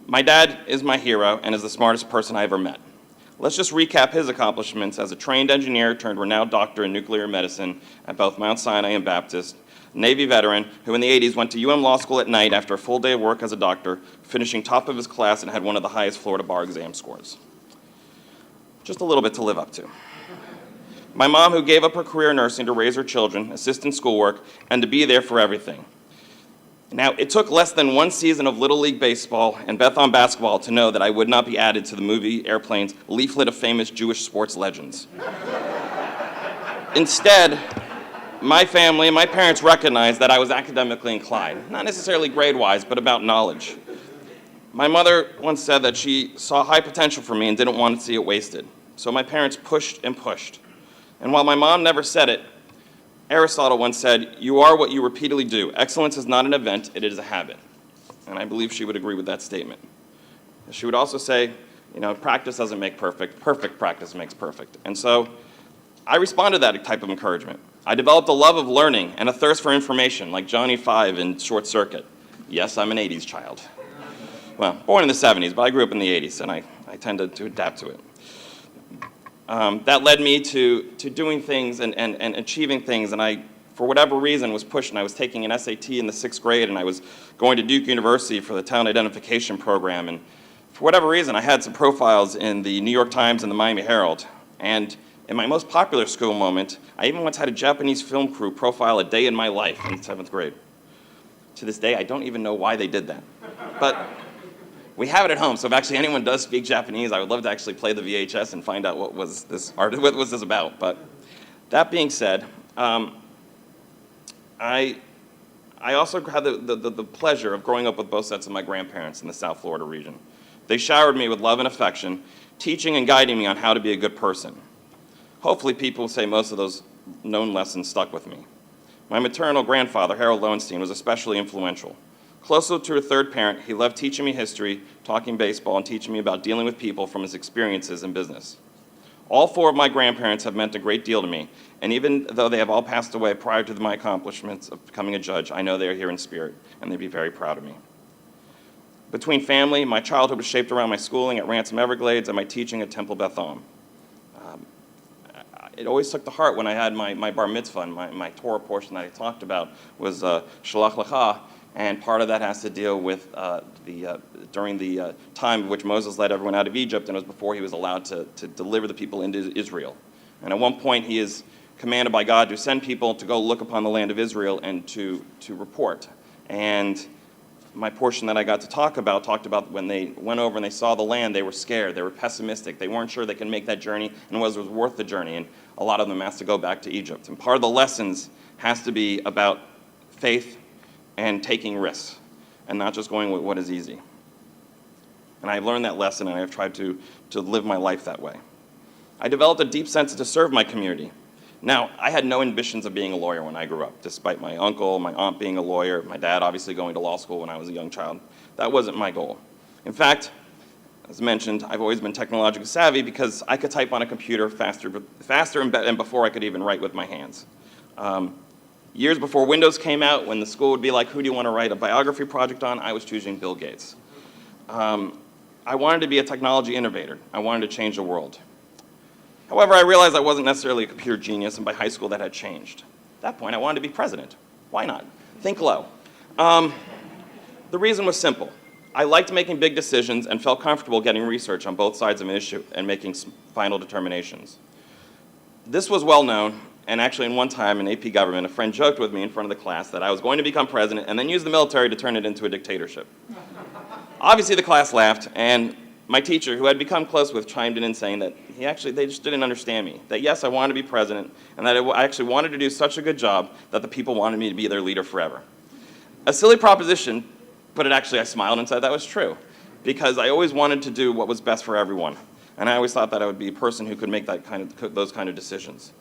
[SPEAKER 10] My dad is my hero and is the smartest person I ever met. Let's just recap his accomplishments as a trained engineer turned renowned doctor in nuclear medicine at both Mount Sinai and Baptist, Navy veteran who in the 80s went to UM Law School at night after a full day of work as a doctor, finishing top of his class and had one of the highest Florida bar exam scores. Just a little bit to live up to. My mom, who gave up her career in nursing to raise her children, assist in schoolwork, and to be there for everything. Now, it took less than one season of Little League Baseball and Bethon basketball to know that I would not be added to the movie Airplane's leaflet of famous Jewish sports legends. Instead, my family and my parents recognized that I was academically inclined, not necessarily grade-wise, but about knowledge. My mother once said that she saw high potential for me and didn't want to see it wasted. So my parents pushed and pushed. And while my mom never said it, Aristotle once said, "You are what you repeatedly do. Excellence is not an event, it is a habit." And I believe she would agree with that statement. She would also say, practice doesn't make perfect, perfect practice makes perfect. And so I responded to that type of encouragement. I developed a love of learning and a thirst for information, like Johnny Five in Short Circuit. Yes, I'm an 80s child. Well, born in the 70s, but I grew up in the 80s, and I tended to adapt to it. That led me to doing things and achieving things, and I, for whatever reason, was pushed, and I was taking an SAT in the 6th grade, and I was going to Duke University for the talent identification program, and for whatever reason, I had some profiles in the New York Times and the Miami Herald, and in my most popular school moment, I even once had a Japanese film crew profile a day in my life in 7th grade. To this day, I don't even know why they did that, but we have it at home, so if actually anyone does speak Japanese, I would love to actually play the VHS and find out what was this about. But that being said, I also had the pleasure of growing up with both sets of my grandparents in the South Florida region. They showered me with love and affection, teaching and guiding me on how to be a good person. Hopefully people will say most of those known lessons stuck with me. My maternal grandfather, Harold Lowenstein, was especially influential. Closer to a third parent, he loved teaching me history, talking baseball, and teaching me about dealing with people from his experiences in business. All 4 of my grandparents have meant a great deal to me, and even though they have all passed away prior to my accomplishments of becoming a judge, I know they are here in spirit, and they'd be very proud of me. Between family, my childhood was shaped around my schooling at Ransom Everglades and my teaching at Temple Beth Am. It always took to heart when I had my bar mitzvah, and my Torah portion that I talked about was Shalach Lecha, and part of that has to deal with during the time in which Moses led everyone out of Egypt, and it was before he was allowed to deliver the people into Israel. And at one point, he is commanded by God to send people to go look upon the land of Israel and to report. And my portion that I got to talked about when they went over and they saw the land, they were scared, they were pessimistic, they weren't sure they could make that journey and whether it was worth the journey, and a lot of them asked to go back to Egypt. And part of the lessons has to be about faith and taking risks, and not just going with what is easy. And I've learned that lesson, and I've tried to live my life that way. I developed a deep sense to serve my community. Now, I had no ambitions of being a lawyer when I grew up, despite my uncle, my aunt being a lawyer, my dad obviously going to law school when I was a young child. That wasn't my goal. In fact, as mentioned, I've always been technologically savvy because I could type on a computer faster and before I could even write with my hands. Years before Windows came out, when the school would be like, who do you want to write a biography project on? I was choosing Bill Gates. I wanted to be a technology innovator. I wanted to change the world. However, I realized I wasn't necessarily a computer genius, and by high school that had changed. At that point, I wanted to be president. Why not? Think low. The reason was simple. I liked making big decisions and felt comfortable getting research on both sides of an issue and making final determinations. This was well known. And actually, in one time in AP government, a friend joked with me in front of the class that I was going to become president and then use the military to turn it into a dictatorship. Obviously, the class laughed, and my teacher, who I'd become close with, chimed in and saying that they just didn't understand me. That yes, I wanted to be president, and that I actually wanted to do such a good job that the people wanted me to be their leader forever. A silly proposition, but I smiled and said that was true, because I always wanted to do what was best for everyone. And I always thought that I would be a person who could make those kind of decisions.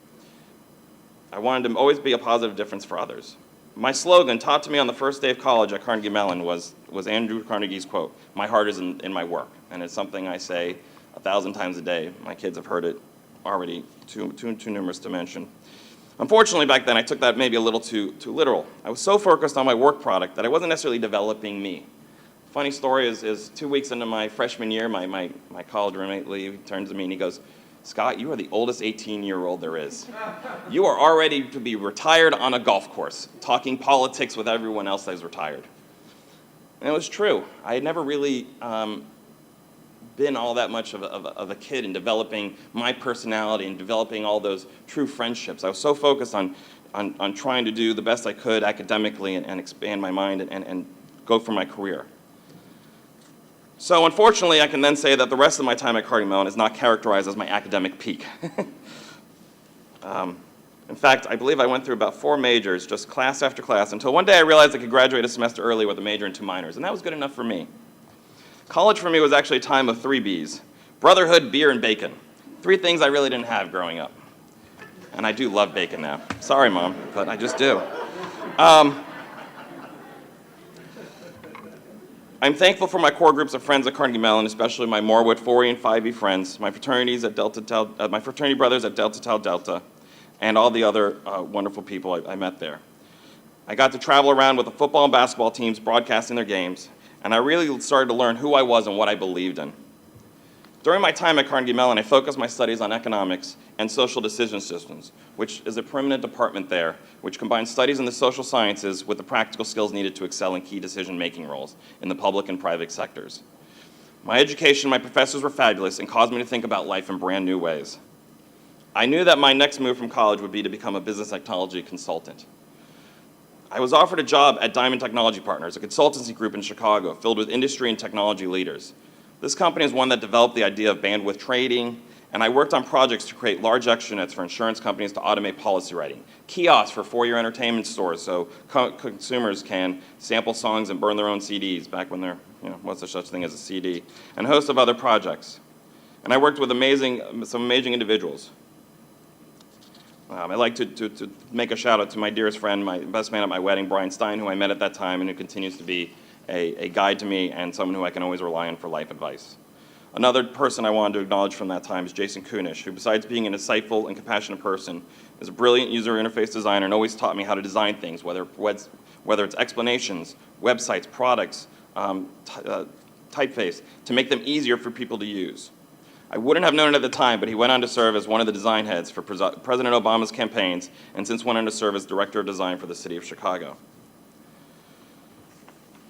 [SPEAKER 10] I wanted to always be a positive difference for others. My slogan, taught to me on the first day of college at Carnegie Mellon, was Andrew Carnegie's quote, "My heart is in my work." And it's something I say 1,000 times a day. My kids have heard it already, too numerous to mention. Unfortunately, back then, I took that maybe a little too literal. I was so focused on my work product that I wasn't necessarily developing me. Funny story is 2 weeks into my freshman year, my college roommate, Lee, turns to me and he goes, "Scott, you are the oldest 18-year-old there is. You are already to be retired on a golf course, talking politics with everyone else that is retired." And it was true. I had never really been all that much of a kid in developing my personality and developing all those true friendships. I was so focused on trying to do the best I could academically and expand my mind and go for my career. So unfortunately, I can then say that the rest of my time at Carnegie Mellon is not characterized as my academic peak. In fact, I believe I went through about 4 majors, just class after class, until one day I realized I could graduate a semester early with a major and 2 minors, and that was good enough for me. College for me was actually a time of 3 Bs: brotherhood, beer, and bacon. 3 things I really didn't have growing up. And I do love bacon now. Sorry, Mom, but I just do. I'm thankful for my core groups of friends at Carnegie Mellon, especially my Morwood 4E and 5E friends, my fraternities at my fraternity brothers at Delta Tau Delta, and all the other wonderful people I met there. I got to travel around with the football and basketball teams broadcasting their games, and I really started to learn who I was and what I believed in. During my time at Carnegie Mellon, I focused my studies on economics and social decision systems, which is a permanent department there, which combines studies in the social sciences with the practical skills needed to excel in key decision-making roles in the public and private sectors. My education, my professors were fabulous and caused me to think about life in brand new ways. I knew that my next move from college would be to become a business technology consultant. I was offered a job at Diamond Technology Partners, a consultancy group in Chicago filled with industry and technology leaders. This company is one that developed the idea of bandwidth trading, and I worked on projects to create large extranets for insurance companies to automate policy writing, kiosks for four-year entertainment stores so consumers can sample songs and burn their own CDs back when there was such thing as a CD, and a host of other projects. And I worked with some amazing individuals. I'd like to make a shout out to my dearest friend, my best man at my wedding, Brian Stein, who I met at that time and who continues to be a guide to me and someone who I can always rely on for life advice. Another person I wanted to acknowledge from that time is Jason Kunish, who besides being an insightful and compassionate person, is a brilliant user interface designer and always taught me how to design things, whether it's explanations, websites, products, typeface, to make them easier for people to use. I wouldn't have known it at the time, but he went on to serve as one of the design heads for President Obama's campaigns and since went on to serve as director of design for the city of Chicago.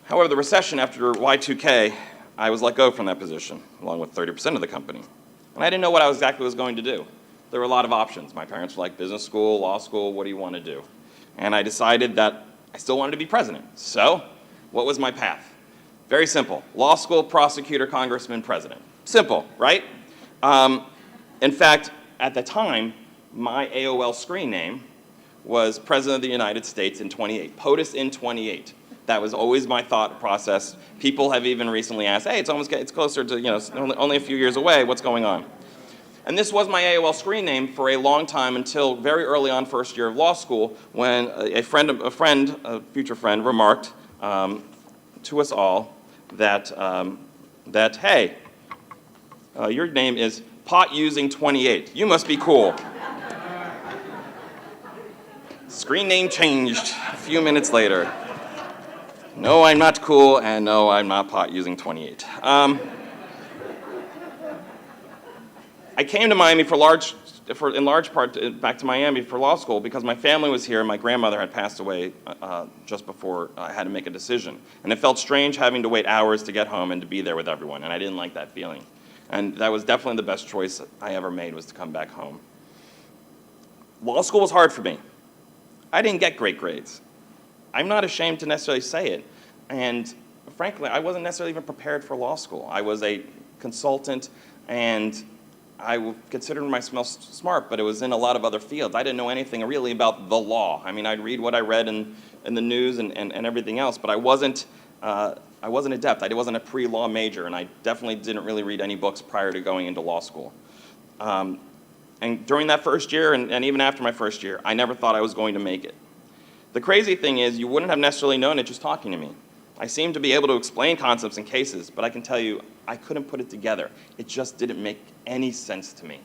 [SPEAKER 10] However, the recession after Y2K, I was let go from that position, along with 30% of the company. And I didn't know what I exactly was going to do. There were a lot of options. My parents were like, business school, law school, what do you want to do? And I decided that I still wanted to be president. So, what was my path? Very simple. Law school, prosecutor, congressman, president. Simple, right? In fact, at the time, my AOL screen name was President of the United States in 28, POTUS in 28. That was always my thought process. People have even recently asked, hey, it's closer to, only a few years away, what's going on? And this was my AOL screen name for a long time until very early on first year of law school when a future friend remarked to us all that hey, your name is Pot Using 28. You must be cool. Screen name changed a few minutes later. No, I'm not cool, and no, I'm not Pot Using 28. I came to Miami in large part back to Miami for law school because my family was here. My grandmother had passed away just before I had to make a decision. And it felt strange having to wait hours to get home and to be there with everyone, and I didn't like that feeling. And that was definitely the best choice I ever made, was to come back home. Law school was hard for me. I didn't get great grades. I'm not ashamed to necessarily say it. And frankly, I wasn't necessarily even prepared for law school. I was a consultant, and I considered myself smart, but it was in a lot of other fields. I didn't know anything really about the law. I mean, I'd read what I read in the news and everything else, but I wasn't I wasn't adept. I wasn't a pre-law major, and I definitely didn't really read any books prior to going into law school. And during that first year, and even after my first year, I never thought I was going to make it. The crazy thing is, you wouldn't have necessarily known it just talking to me. I seemed to be able to explain concepts and cases, but I can tell you, I couldn't put it together. It just didn't make any sense to me.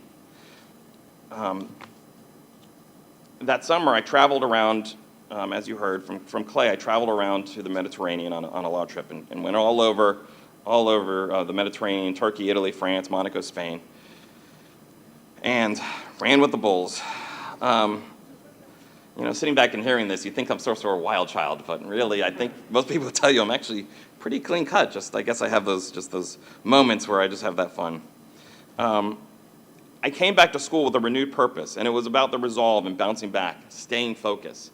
[SPEAKER 10] That summer, I traveled around, as you heard from Clay, I traveled around to the Mediterranean on a law trip and went all over the Mediterranean, Turkey, Italy, France, Monaco, Spain, and ran with the bulls. Sitting back and hearing this, you think I'm sort of a wild child, but really, I think most people would tell you I'm actually pretty clean cut. I guess I have those moments where I just have that fun. I came back to school with a renewed purpose, and it was about the resolve and bouncing back, staying focused.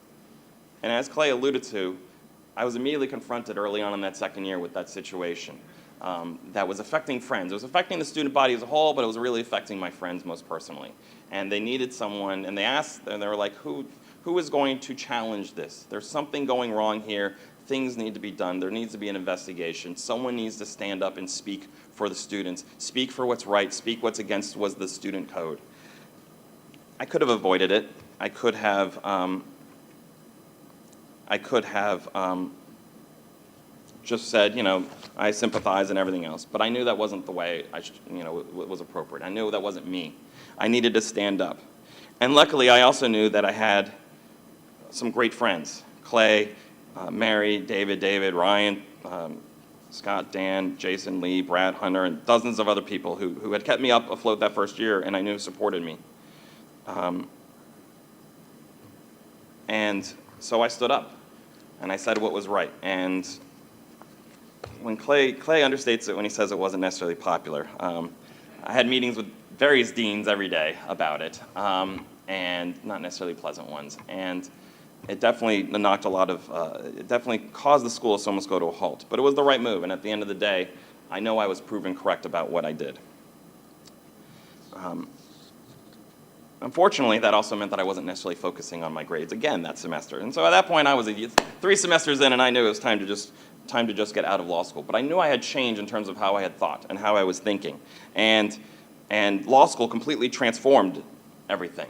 [SPEAKER 10] And as Clay alluded to, I was immediately confronted early on in that second year with that situation that was affecting friends. It was affecting the student body as a whole, but it was really affecting my friends most personally. And they needed someone, and they asked, and they were like, who is going to challenge this? There's something going wrong here. Things need to be done. There needs to be an investigation. Someone needs to stand up and speak for the students, speak for what's right, speak what's against was the student code. I could have avoided it. I could have just said, I sympathize and everything else. But I knew that wasn't the way it was appropriate. I knew that wasn't me. I needed to stand up. And luckily, I also knew that I had some great friends, Clay, Mary, David, Ryan, Scott, Dan, Jason, Lee, Brad, Hunter, and dozens of other people who had kept me up afloat that first year and I knew supported me. And so I stood up and I said what was right. And when Clay understates it when he says it wasn't necessarily popular. I had meetings with various deans every day about it, and not necessarily pleasant ones. And it definitely knocked it definitely caused the school to almost go to a halt. But it was the right move, and at the end of the day, I know I was proven correct about what I did. Unfortunately, that also meant that I wasn't necessarily focusing on my grades again that semester. And so at that point, I was 3 semesters in, and I knew it was time to just get out of law school. But I knew I had changed in terms of how I had thought and how I was thinking. And law school completely transformed everything.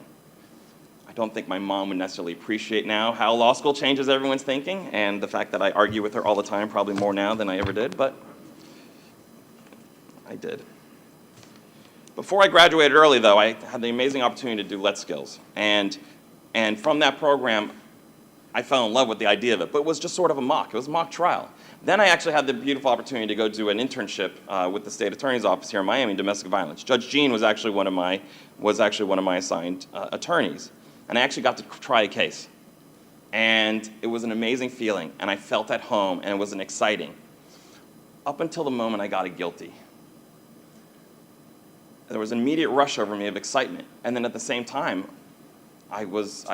[SPEAKER 10] I don't think my mom would necessarily appreciate now how law school changes everyone's thinking, and the fact that I argue with her all the time, probably more now than I ever did, but I did. Before I graduated early, though, I had the amazing opportunity to do Let Skills. And from that program, I fell in love with the idea of it, but it was just sort of a mock. It was a mock trial. Then I actually had the beautiful opportunity to go do an internship with the state attorney's office here in Miami, domestic violence. Judge Jean was actually one of my assigned attorneys, and I actually got to try a case. And it was an amazing feeling, and I felt at home, and it was exciting. Up until the moment I got a guilty. There was an immediate rush over me of excitement, and then at the same time, I was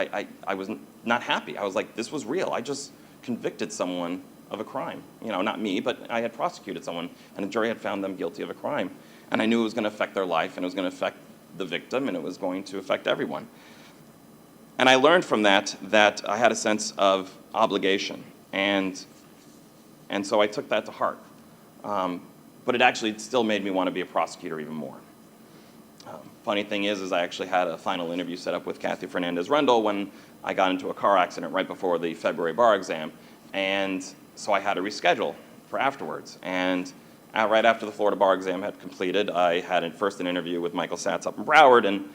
[SPEAKER 10] not happy. I was like, this was real. I just convicted someone of a crime. Not me, but I had prosecuted someone, and a jury had found them guilty of a crime. And I knew it was going to affect their life, and it was going to affect the victim, and it was going to affect everyone. And I learned from that I had a sense of obligation, and so I took that to heart. But it actually still made me want to be a prosecutor even more. Funny thing is I actually had a final interview set up with Kathy Fernandez-Rendell when I got into a car accident right before the February bar exam. And so I had to reschedule for afterwards. And right after the Florida bar exam had completed, I had first an interview with Michael Satz up in Broward. And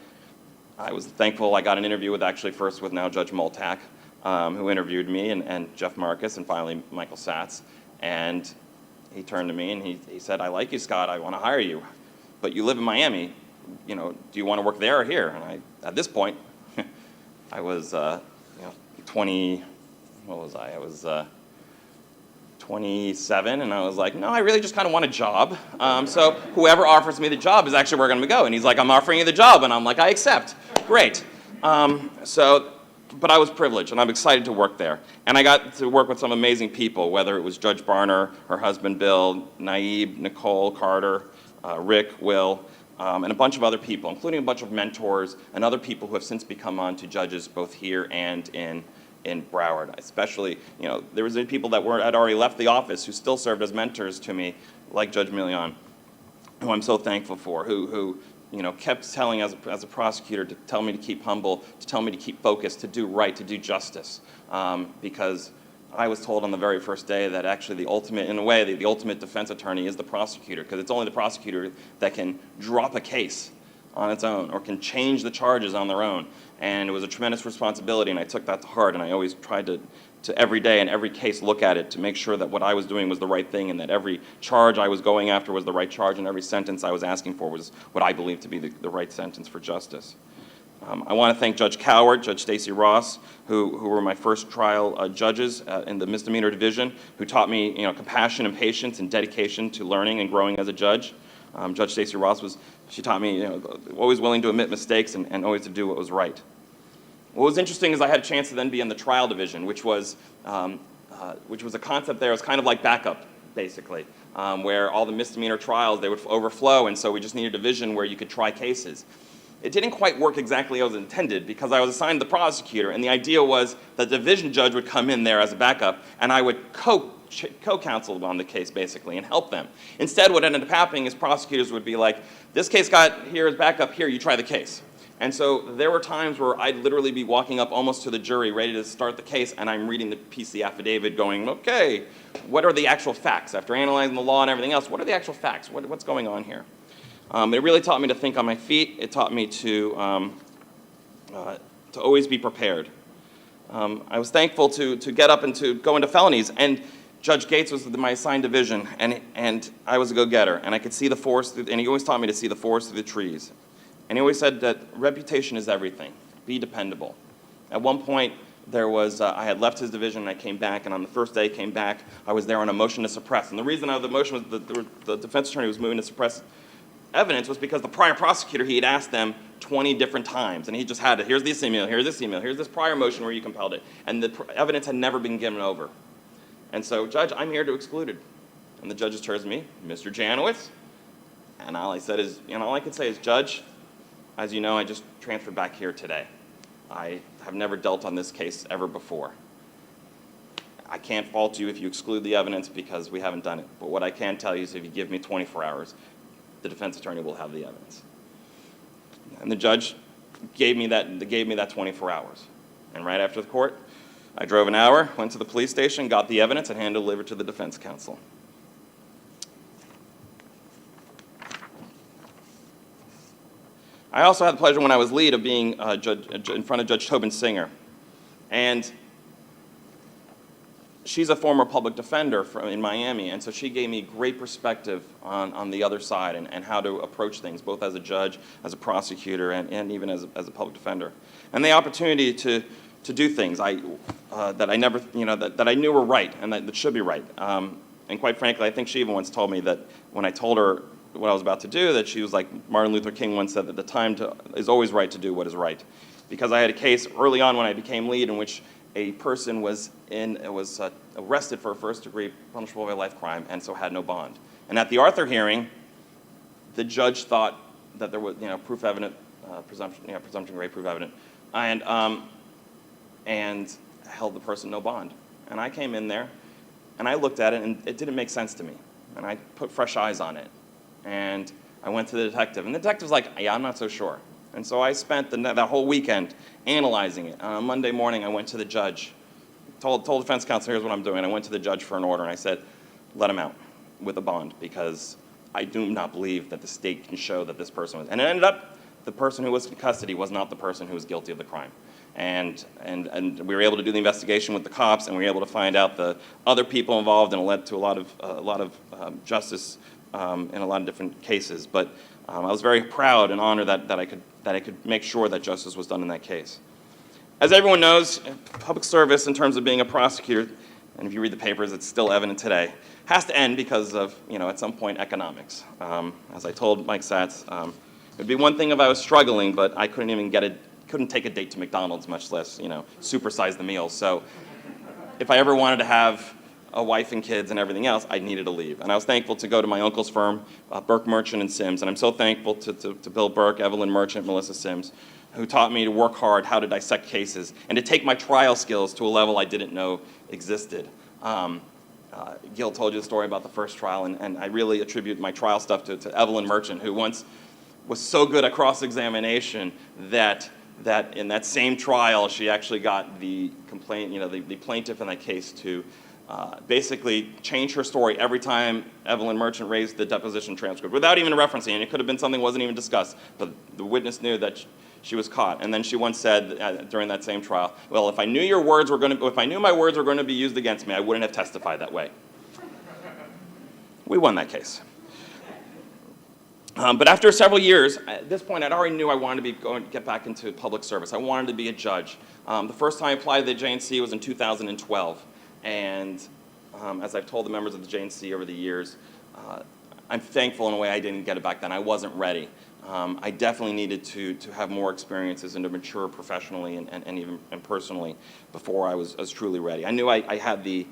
[SPEAKER 10] I was thankful I got an interview with now Judge Moltak, who interviewed me, and Jeff Marcus, and finally Michael Satz. And he turned to me and he said, I like you, Scott. I want to hire you. But you live in Miami. Do you want to work there or here? And at this point, I was, 20, what was I? I was 27, and I was like, no, I really just kind of want a job. So whoever offers me the job is actually where I'm going to go. And he's like, I'm offering you the job. And I'm like, I accept. Great. But I was privileged, and I'm excited to work there. And I got to work with some amazing people, whether it was Judge Barner, her husband Bill, Naib, Nicole, Carter, Rick, Will, and a bunch of other people, including a bunch of mentors and other people who have since become on to judges both here and in in Broward. Especially, there was people that had already left the office who still served as mentors to me, like Judge Milian, who I'm so thankful for, who kept telling as a prosecutor to tell me to keep humble, to tell me to keep focused, to do right, to do justice, because I was told on the very first day that actually the ultimate defense attorney is the prosecutor, because it's only the prosecutor that can drop a case on its own or can change the charges on their own. And it was a tremendous responsibility, and I took that to heart, and I always tried to every day and every case look at it to make sure that what I was doing was the right thing and that every charge I was going after was the right charge and every sentence I was asking for was what I believed to be the right sentence for justice. I want to thank Judge Coward, Judge Stacy Ross, who were my first trial judges in the misdemeanor division, who taught me compassion and patience and dedication to learning and growing as a judge. Judge Stacy Ross she taught me always willing to admit mistakes and always to do what was right. What was interesting is I had a chance to then be in the trial division, which was a concept there. It was kind of like backup, basically, where all the misdemeanor trials, they would overflow, and so we just needed a division where you could try cases. It didn't quite work exactly as intended because I was assigned the prosecutor, and the idea was that the division judge would come in there as a backup, and I would co-counsel on the case, basically, and help them. Instead, what ended up happening is prosecutors would be like, this case got here as backup, here, you try the case. And so there were times where I'd literally be walking up almost to the jury, ready to start the case, and I'm reading the PC affidavit going, okay, what are the actual facts? After analyzing the law and everything else, what are the actual facts? What's going on here? It really taught me to think on my feet. It taught me to always be prepared. I was thankful to get up and to go into felonies, and Judge Gates was my assigned division, and I was a go-getter, and I could see the forest, and he always taught me to see the forest through the trees. And he always said that reputation is everything. Be dependable. At one point, I had left his division and I came back, and on the first day I came back, I was there on a motion to suppress. And the reason the motion was the defense attorney was moving to suppress evidence was because the prior prosecutor, he had asked them 20 different times, and he just had it. Here's this email, here's this prior motion where you compelled it. And the evidence had never been given over. And so, Judge, I'm here to exclude it. And the judge turns to me, Mr. Janowitz, and all I could say is, Judge, as you know, I just transferred back here today. I have never dealt on this case ever before. I can't fault you if you exclude the evidence because we haven't done it. But what I can tell you is if you give me 24 hours, the defense attorney will have the evidence. And the judge gave me that 24 hours. And right after the court, I drove an hour, went to the police station, got the evidence, and handed it over to the defense counsel. I also had the pleasure when I was lead of being in front of Judge Tobin Singer. And she's a former public defender in Miami, and so she gave me great perspective on the other side and how to approach things, both as a judge, as a prosecutor, and even as a public defender. And the opportunity to do things that I never, that I knew were right and that should be right. And quite frankly, I think she even once told me that when I told her what I was about to do, that she was like Martin Luther King once said, that the time is always right to do what is right. Because I had a case early on when I became lead in which a person was arrested for a first-degree punishable by life crime and so had no bond. And at the Arthur hearing, the judge thought that there was, proof evident, presumption grade proof evident, and held the person no bond. And I came in there, and I looked at it, and it didn't make sense to me. And I put fresh eyes on it. And I went to the detective, and the detective's like, yeah, I'm not so sure. And so I spent that whole weekend analyzing it. On Monday morning, I went to the judge, told defense counsel, here's what I'm doing. I went to the judge for an order, and I said, let him out with a bond, because I do not believe that the state can show that this person was. And it ended up, the person who was in custody was not the person who was guilty of the crime. And we were able to do the investigation with the cops, and we were able to find out the other people involved, and it led to a lot of justice in a lot of different cases. But I was very proud and honored that I could make sure that justice was done in that case. As everyone knows, public service in terms of being a prosecutor, and if you read the papers, it's still evident today, has to end because of, at some point, economics. As I told Mike Satz, it'd be one thing if I was struggling, but I couldn't even couldn't take a date to McDonald's, much less, supersize the meals. So if I ever wanted to have a wife and kids and everything else, I needed to leave. And I was thankful to go to my uncle's firm, Burke, Merchant, and Sims. And I'm so thankful to Bill Burke, Evelyn Merchant, Melissa Sims, who taught me to work hard, how to dissect cases, and to take my trial skills to a level I didn't know existed. Gil told you the story about the first trial, and I really attribute my trial stuff to Evelyn Merchant, who once was so good at cross-examination that in that same trial, she actually got the the plaintiff in that case to basically change her story every time Evelyn Merchant raised the deposition transcript, without even referencing it. It could have been something that wasn't even discussed, but the witness knew that she was caught. And then she once said during that same trial, well, if I knew my words were going to be used against me, I wouldn't have testified that way. We won that case. But after several years, at this point, I'd already knew I wanted to get back into public service. I wanted to be a judge. The first time I applied to the JNC was in 2012. And as I've told the members of the JNC over the years, I'm thankful in a way I didn't get it back then. I wasn't ready. I definitely needed to have more experiences and to mature professionally and even personally before I was truly ready. I knew I had the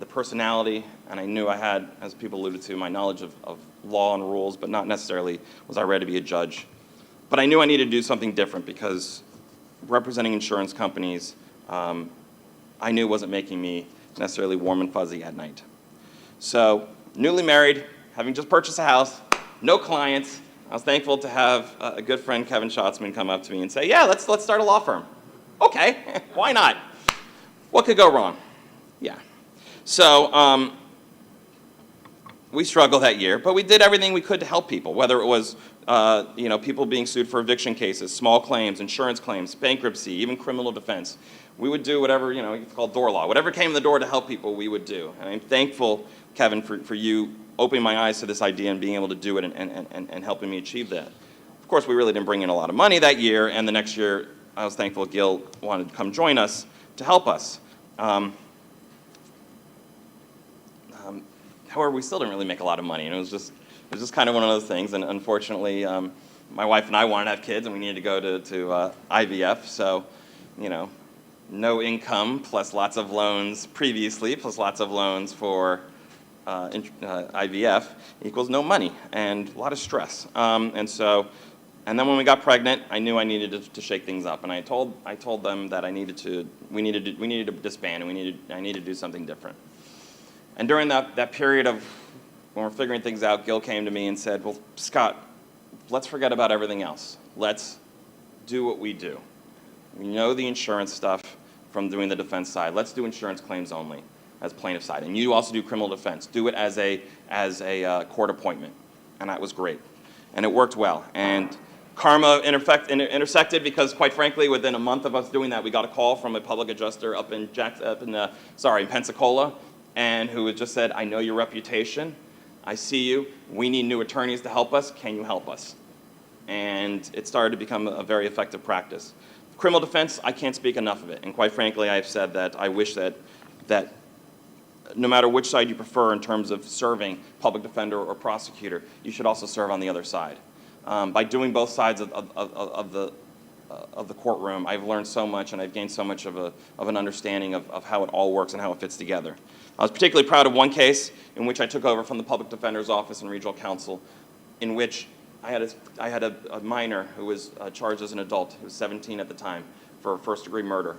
[SPEAKER 10] personality, and I knew I had, as people alluded to, my knowledge of law and rules, but not necessarily was I ready to be a judge. But I knew I needed to do something different because representing insurance companies, I knew wasn't making me necessarily warm and fuzzy at night. So, newly married, having just purchased a house, no clients, I was thankful to have a good friend, Kevin Schatzman, come up to me and say, yeah, let's start a law firm. Okay, why not? What could go wrong? Yeah. So we struggled that year, but we did everything we could to help people, whether it was people being sued for eviction cases, small claims, insurance claims, bankruptcy, even criminal defense. We would do whatever, it's called door law. Whatever came in the door to help people, we would do. And I'm thankful, Kevin, for you opening my eyes to this idea and being able to do it and helping me achieve that. Of course, we really didn't bring in a lot of money that year, and the next year, I was thankful Gil wanted to come join us to help us. However, we still didn't really make a lot of money, and it was just kind of one of those things. And unfortunately, my wife and I wanted to have kids, and we needed to go to IVF. So, no income plus lots of loans previously, plus lots of loans for IVF equals no money and a lot of stress. And then when we got pregnant, I knew I needed to shake things up, and I told them that we needed to disband, and I needed to do something different. And during that period of when we're figuring things out, Gil came to me and said, well, Scott, let's forget about everything else. Let's do what we do. We know the insurance stuff from doing the defense side. Let's do insurance claims only as plaintiff side. And you also do criminal defense. Do it as a court appointment. And that was great. And it worked well. And karma intersected because, quite frankly, within a month of us doing that, we got a call from a public adjuster up in Pensacola, and who had just said, I know your reputation, I see you, we need new attorneys to help us, can you help us? And it started to become a very effective practice. Criminal defense, I can't speak enough of it, and quite frankly, I've said that I wish that no matter which side you prefer in terms of serving, public defender or prosecutor, you should also serve on the other side. By doing both sides of the courtroom, I've learned so much, and I've gained so much of an understanding of how it all works and how it fits together. I was particularly proud of one case in which I took over from the public defender's office and regional counsel, in which I had a minor who was charged as an adult, who was 17 at the time, for first-degree murder.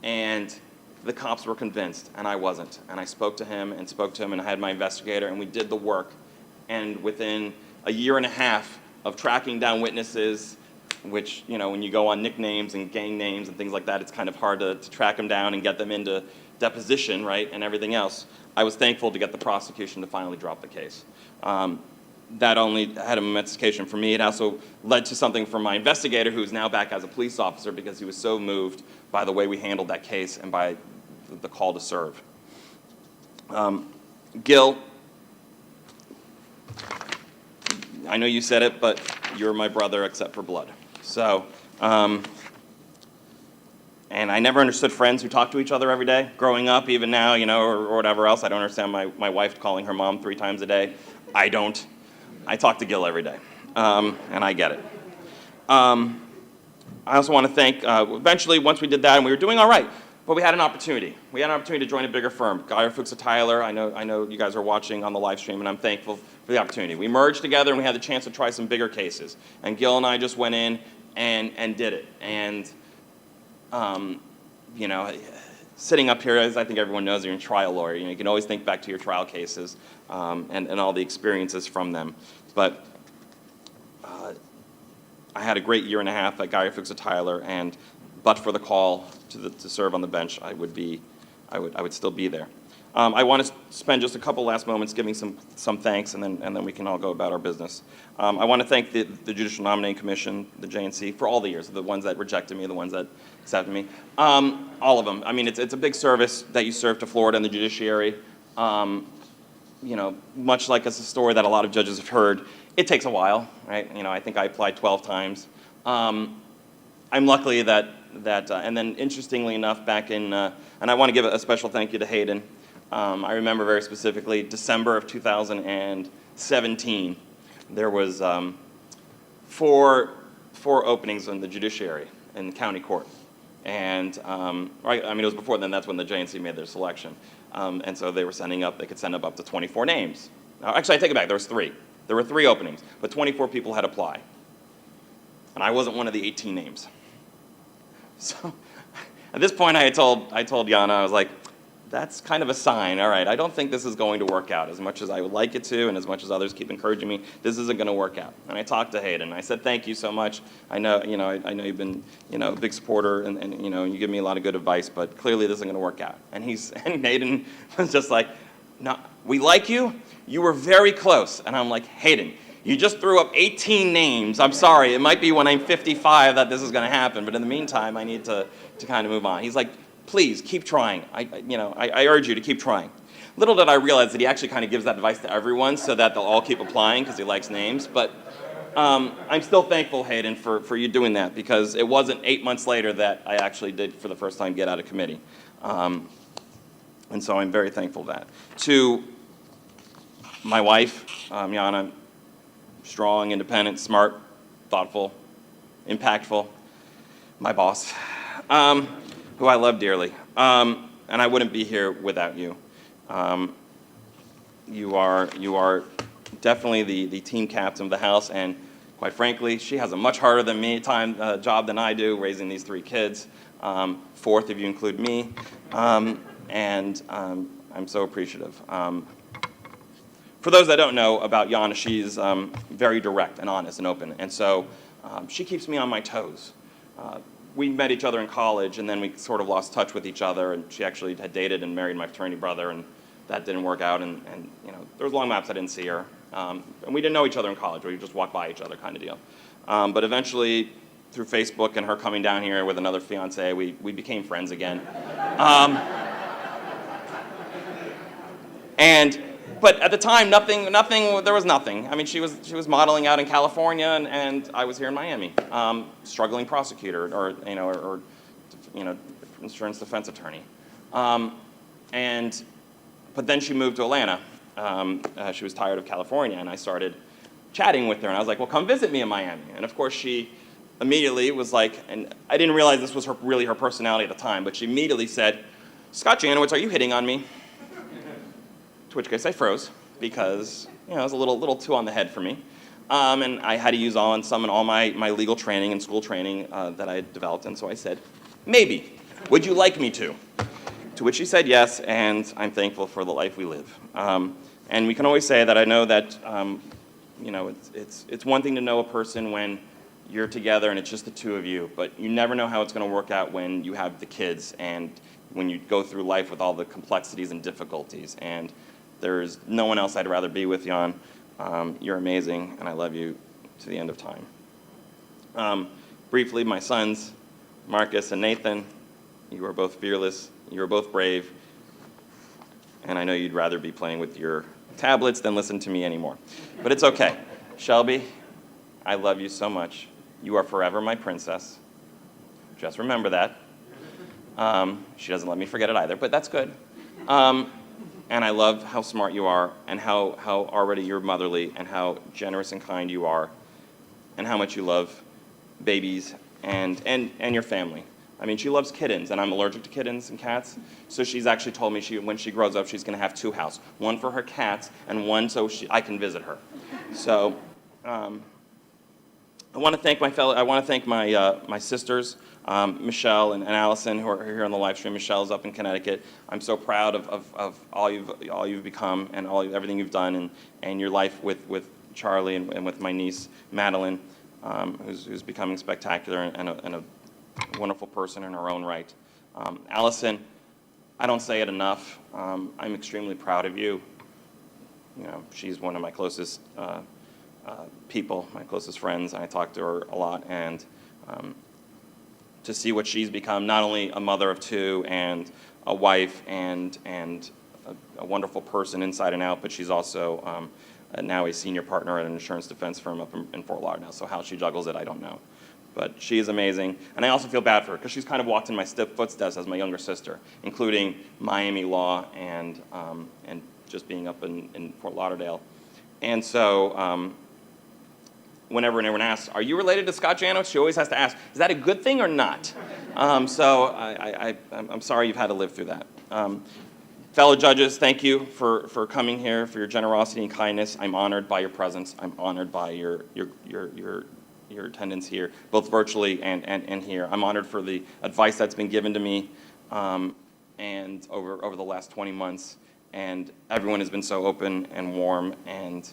[SPEAKER 10] And the cops were convinced, and I wasn't. And I spoke to him, and I had my investigator, and we did the work. And within a year and a half of tracking down witnesses, which, when you go on nicknames and gang names and things like that, it's kind of hard to track them down and get them into deposition, right, and everything else, I was thankful to get the prosecution to finally drop the case. That only had a momentous for me. It also led to something for my investigator, who is now back as a police officer, because he was so moved by the way we handled that case and by the call to serve. Gil, I know you said it, but you're my brother except for blood. So, and I never understood friends who talk to each other every day. Growing up, even now, or whatever else, I don't understand my wife calling her mom 3 times a day. I don't. I talk to Gil every day, and I get it. I also want to thank, eventually, once we did that and we were doing all right, But we had an opportunity. We had an opportunity to join a bigger firm. Geyer, Fuchs, and Tyler, I know you guys are watching on the live stream, and I'm thankful for the opportunity. We merged together, and we had the chance to try some bigger cases. And Gil and I just went in and did it. And, you know, sitting up here, as I think everyone knows, you're a trial lawyer. You know, you can always think back to your trial cases and all the experiences from them. But I had a great year and a half at Geyer, Fuchs, and Tyler, and but for the call to serve on the bench, I would still be there. I want to spend just a couple last moments giving some thanks, and then we can all go about our business. I want to thank the Judicial Nominating Commission, the JNC, for all the years, the ones that rejected me, the ones that accepted me, all of them. I mean, it's a big service that you serve to Florida and the judiciary. You know, much like it's a story that a lot of judges have heard, it takes a while, right? You know, I think I applied 12 times. I'm lucky that and then interestingly enough, back in, and I want to give a special thank you to Hayden. I remember very specifically, December of 2017, there was four openings in the judiciary in the county court. And, right, I mean, it was before then, that's when the JNC made their selection. And so they were they could send up to 24 names. Actually, I take it back, there was 3. There were 3 openings, but 24 people had applied. And I wasn't one of the 18 names. So at this point, I told Yana, I was like, that's kind of a sign. All right, I don't think this is going to work out as much as I would like it to, and as much as others keep encouraging me, this isn't going to work out. And I talked to Hayden. I said, thank you so much. I know you've been, a big supporter, and you give me a lot of good advice, but clearly this isn't going to work out. And Hayden was just like, no, we like you. You were very close. And I'm like, Hayden, you just threw up 18 names. I'm sorry. It might be when I'm 55 that this is going to happen, but in the meantime, I need to kind of move on. He's like, please keep trying. I urge you to keep trying. Little did I realize that he actually kind of gives that advice to everyone so that they'll all keep applying because he likes names. But I'm still thankful, Hayden, for you doing that, because it wasn't 8 months later that I actually did, for the first time, get out of committee. And so I'm very thankful for that. To my wife, Yana, strong, independent, smart, thoughtful, impactful, my boss, who I love dearly. And I wouldn't be here without you. You are definitely the team captain of the house, and quite frankly, she has a much harder than me job than I do, raising these 3 kids, 4th if you include me, and I'm so appreciative. For those that don't know about Yana, she's very direct and honest and open, and so she keeps me on my toes. We met each other in college, and then we sort of lost touch with each other, and she actually had dated and married my fraternity brother, and that didn't work out, and there was long maps I didn't see her. And we didn't know each other in college. We just walked by each other kind of deal. But eventually, through Facebook and her coming down here with another fiance, we became friends again. But at the time, there was nothing. I mean, she was modeling out in California, and I was here in Miami, struggling prosecutor or insurance defense attorney. But then she moved to Atlanta. She was tired of California, and I started chatting with her, and I was like, well, come visit me in Miami. And of course, she immediately was like, and I didn't realize this was really her personality at the time, but she immediately said, Scott Janowitz, are you hitting on me? To which case I froze, because it was a little too on the head for me. And I had to use all my legal training and school training that I had developed, and so I said, maybe. Would you like me to? To which she said yes, and I'm thankful for the life we live. And we can always say that I know that, it's one thing to know a person when you're together and it's just the 2 of you, but you never know how it's going to work out when you have the kids and when you go through life with all the complexities and difficulties. And there's no one else I'd rather be with, Jan. You're amazing, and I love you to the end of time. Briefly, my sons, Marcus and Nathan, you are both fearless. You are both brave, and I know you'd rather be playing with your tablets than listen to me anymore. But it's okay. Shelby, I love you so much. You are forever my princess. Just remember that. She doesn't let me forget it either, but that's good. And I love how smart you are, and how already you're motherly, and how generous and kind you are, and how much you love babies and your family. I mean, she loves kittens, and I'm allergic to kittens and cats. So she's actually told me when she grows up, she's going to have 2 houses, one for her cats and one so I can visit her. So I want to thank my sisters, Michelle and Allison, who are here on the live stream. Michelle's up in Connecticut. I'm so proud of all you've become and everything you've done, and your life with Charlie and with my niece Madeline, who's becoming spectacular and a wonderful person in her own right. Allison, I don't say it enough. I'm extremely proud of you. You know, she's one of my closest people, my closest friends, and I talk to her a lot. And to see what she's become, not only a mother of 2 and a wife and a wonderful person inside and out, but she's also now a senior partner at an insurance defense firm up in Fort Lauderdale. So how she juggles it, I don't know. But she is amazing. And I also feel bad for her because she's kind of walked in my footsteps as my younger sister, including Miami law and just being up in Fort Lauderdale. And so whenever anyone asks, are you related to Scott Janowitz? She always has to ask, is that a good thing or not? So I'm sorry you've had to live through that. Fellow judges, thank you for coming here, for your generosity and kindness. I'm honored by your presence. I'm honored by your attendance here, both virtually and here. I'm honored for the advice that's been given to me and over the last 20 months. And everyone has been so open and warm and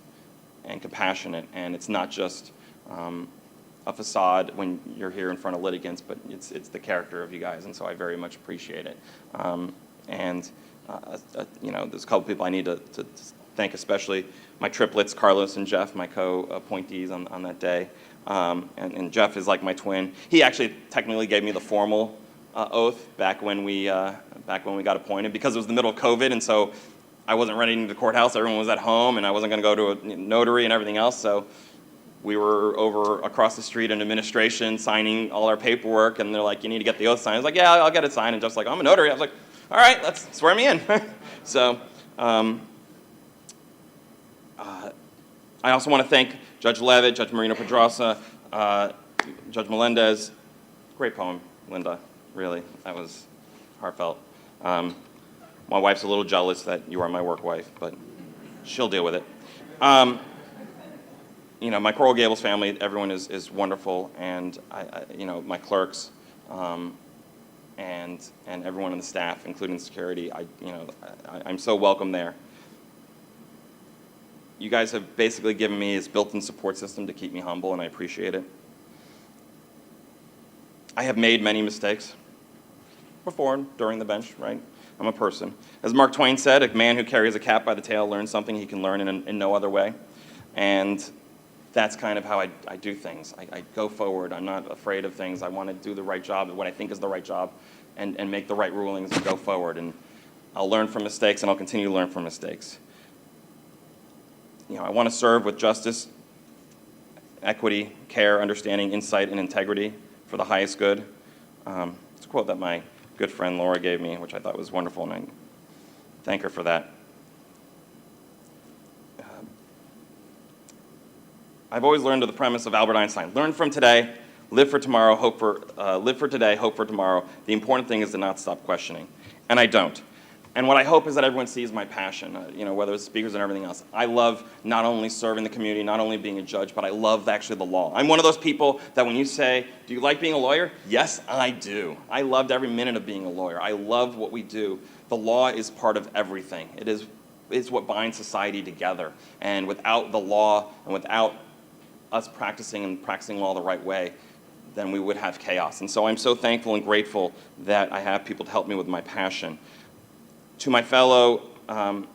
[SPEAKER 10] compassionate. And it's not just a facade when you're here in front of litigants, but it's the character of you guys. And so I very much appreciate it. You know, there's a couple people I need to thank, especially my triplets, Carlos and Jeff, my co-appointees on that day. And Jeff is like my twin. He actually technically gave me the formal oath back when we got appointed, because it was the middle of COVID, and so I wasn't running to the courthouse. Everyone was at home, and I wasn't going to go to a notary and everything else. So we were over across the street in administration signing all our paperwork, and they're like, "You need to get the oath signed." I was like, "Yeah, I'll get it signed." And Jeff's like, "I'm a notary." I was like, "All right, let's swear me in." So I also want to thank Judge Levitt, Judge Marino Pedrosa, Judge Melendez. Great poem, Linda, really. That was heartfelt. My wife's a little jealous that you are my work wife, but she'll deal with it. You know, my Coral Gables family, everyone is wonderful, and you know, my clerks, and everyone on the staff, including security. I'm so welcome there. You guys have basically given me this built-in support system to keep me humble, and I appreciate it. I have made many mistakes before and during the bench, right? I'm a person. As Mark Twain said, a man who carries a cat by the tail learns something he can learn in no other way. And that's kind of how I do things. I go forward. I'm not afraid of things. I want to do the right job, what I think is the right job, and make the right rulings and go forward. And I'll learn from mistakes, and I'll continue to learn from mistakes. You know, I want to serve with justice, equity, care, understanding, insight, and integrity for the highest good. It's a quote that my good friend Laura gave me, which I thought was wonderful, and I thank her for that. I've always learned to the premise of Albert Einstein: learn from today, live for tomorrow, live for today, hope for tomorrow. The important thing is to not stop questioning, and I don't. And what I hope is that everyone sees my passion, you know, whether it's speakers and everything else. I love not only serving the community, not only being a judge, but I love actually the law. I'm one of those people that when you say, do you like being a lawyer? Yes, I do. I loved every minute of being a lawyer. I love what we do. The law is part of everything. It's what binds society together. And without the law and without us practicing law the right way, then we would have chaos. And so I'm so thankful and grateful that I have people to help me with my passion. To my fellow, to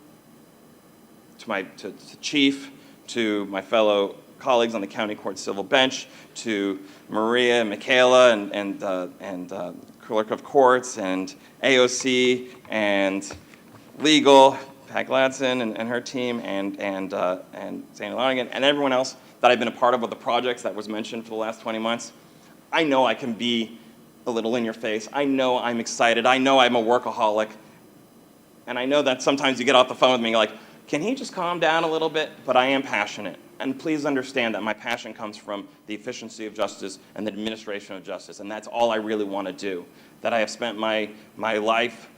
[SPEAKER 10] Chief, to my fellow colleagues on the County Court Civil Bench, to Maria and Michaela and Clerk of Courts and AOC and Legal, Pat Gladson and her team, and Sandy Lonigan, and everyone else that I've been a part of with the projects that was mentioned for the last 20 months. I know I can be a little in your face. I know I'm excited. I know I'm a workaholic. And I know that sometimes you get off the phone with me like, can he just calm down a little bit? But I am passionate. And please understand that my passion comes from the efficiency of justice and the administration of justice, and that's all I really want to do. That I have spent my life,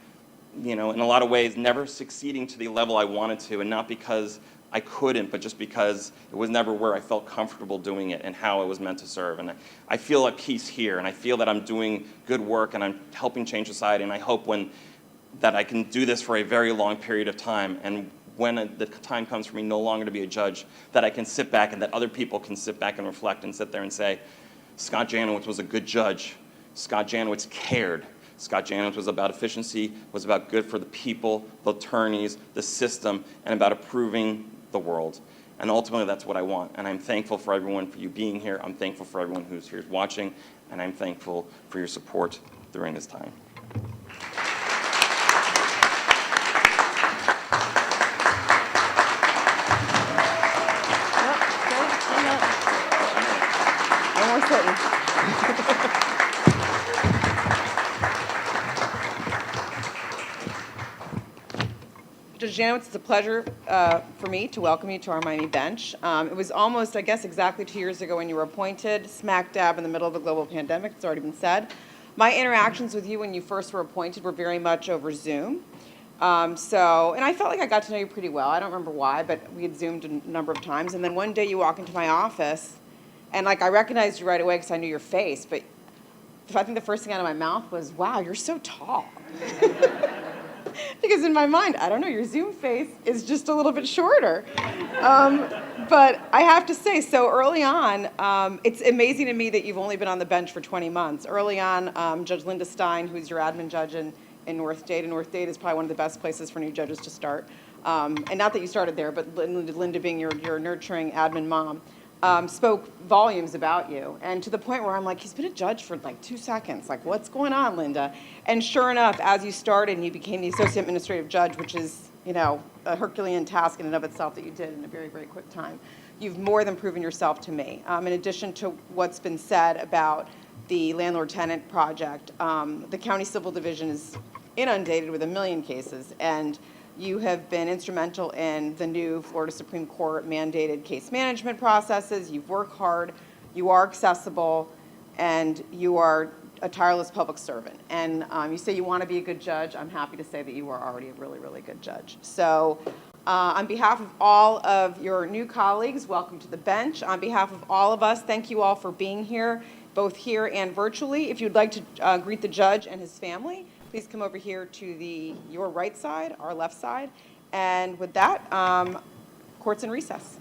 [SPEAKER 10] in a lot of ways, never succeeding to the level I wanted to, and not because I couldn't, but just because it was never where I felt comfortable doing it and how I was meant to serve. And I feel at peace here, and I feel that I'm doing good work and I'm helping change society, and I hope that I can do this for a very long period of time, and when the time comes for me no longer to be a judge, that I can sit back and that other people can sit back and reflect and sit there and say, Scott Janowitz was a good judge. Scott Janowitz cared. Scott Janowitz was about efficiency, was about good for the people, the attorneys, the system, and about improving the world. And ultimately, that's what I want. And I'm thankful for everyone for you being here. I'm thankful for everyone who's here watching, and I'm thankful for your support during this time.
[SPEAKER 2] No more sitting. Judge Janowitz, it's a pleasure for me to welcome you to our Miami bench. It was almost, I guess, exactly 2 years ago when you were appointed, smack dab in the middle of a global pandemic. It's already been said. My interactions with you when you first were appointed were very much over Zoom. And I felt like I got to know you pretty well. I don't remember why, but we had Zoomed a number of times. And then one day you walk into my office, and I recognized you right away because I knew your face. But I think the first thing out of my mouth was, "Wow, you're so tall." Because in my mind, I don't know, your Zoom face is just a little bit shorter. But I have to say, so early on, it's amazing to me that you've only been on the bench for 20 months. Early on, Judge Linda Stein, who's your admin judge in North Dade, and North Dade is probably one of the best places for new judges to start. And not that you started there, but Linda being your nurturing admin mom, spoke volumes about you. And to the point where I'm like, he's been a judge for like 2 seconds. Like, what's going on, Linda? And sure enough, as you started and you became the associate administrative judge, which is, a Herculean task in and of itself that you did in a very, very quick time, you've more than proven yourself to me. In addition to what's been said about the landlord-tenant project, the county civil division is inundated with 1 million cases, and you have been instrumental in the new Florida Supreme Court mandated case management processes. You've worked hard, you are accessible, and you are a tireless public servant. And you say you want to be a good judge. I'm happy to say that you are already a really, really good judge. So on behalf of all of your new colleagues, welcome to the bench. On behalf of all of us, thank you all for being here, both here and virtually. If you'd like to greet the judge and his family, please come over here to your right side, our left side. And with that, court's in recess.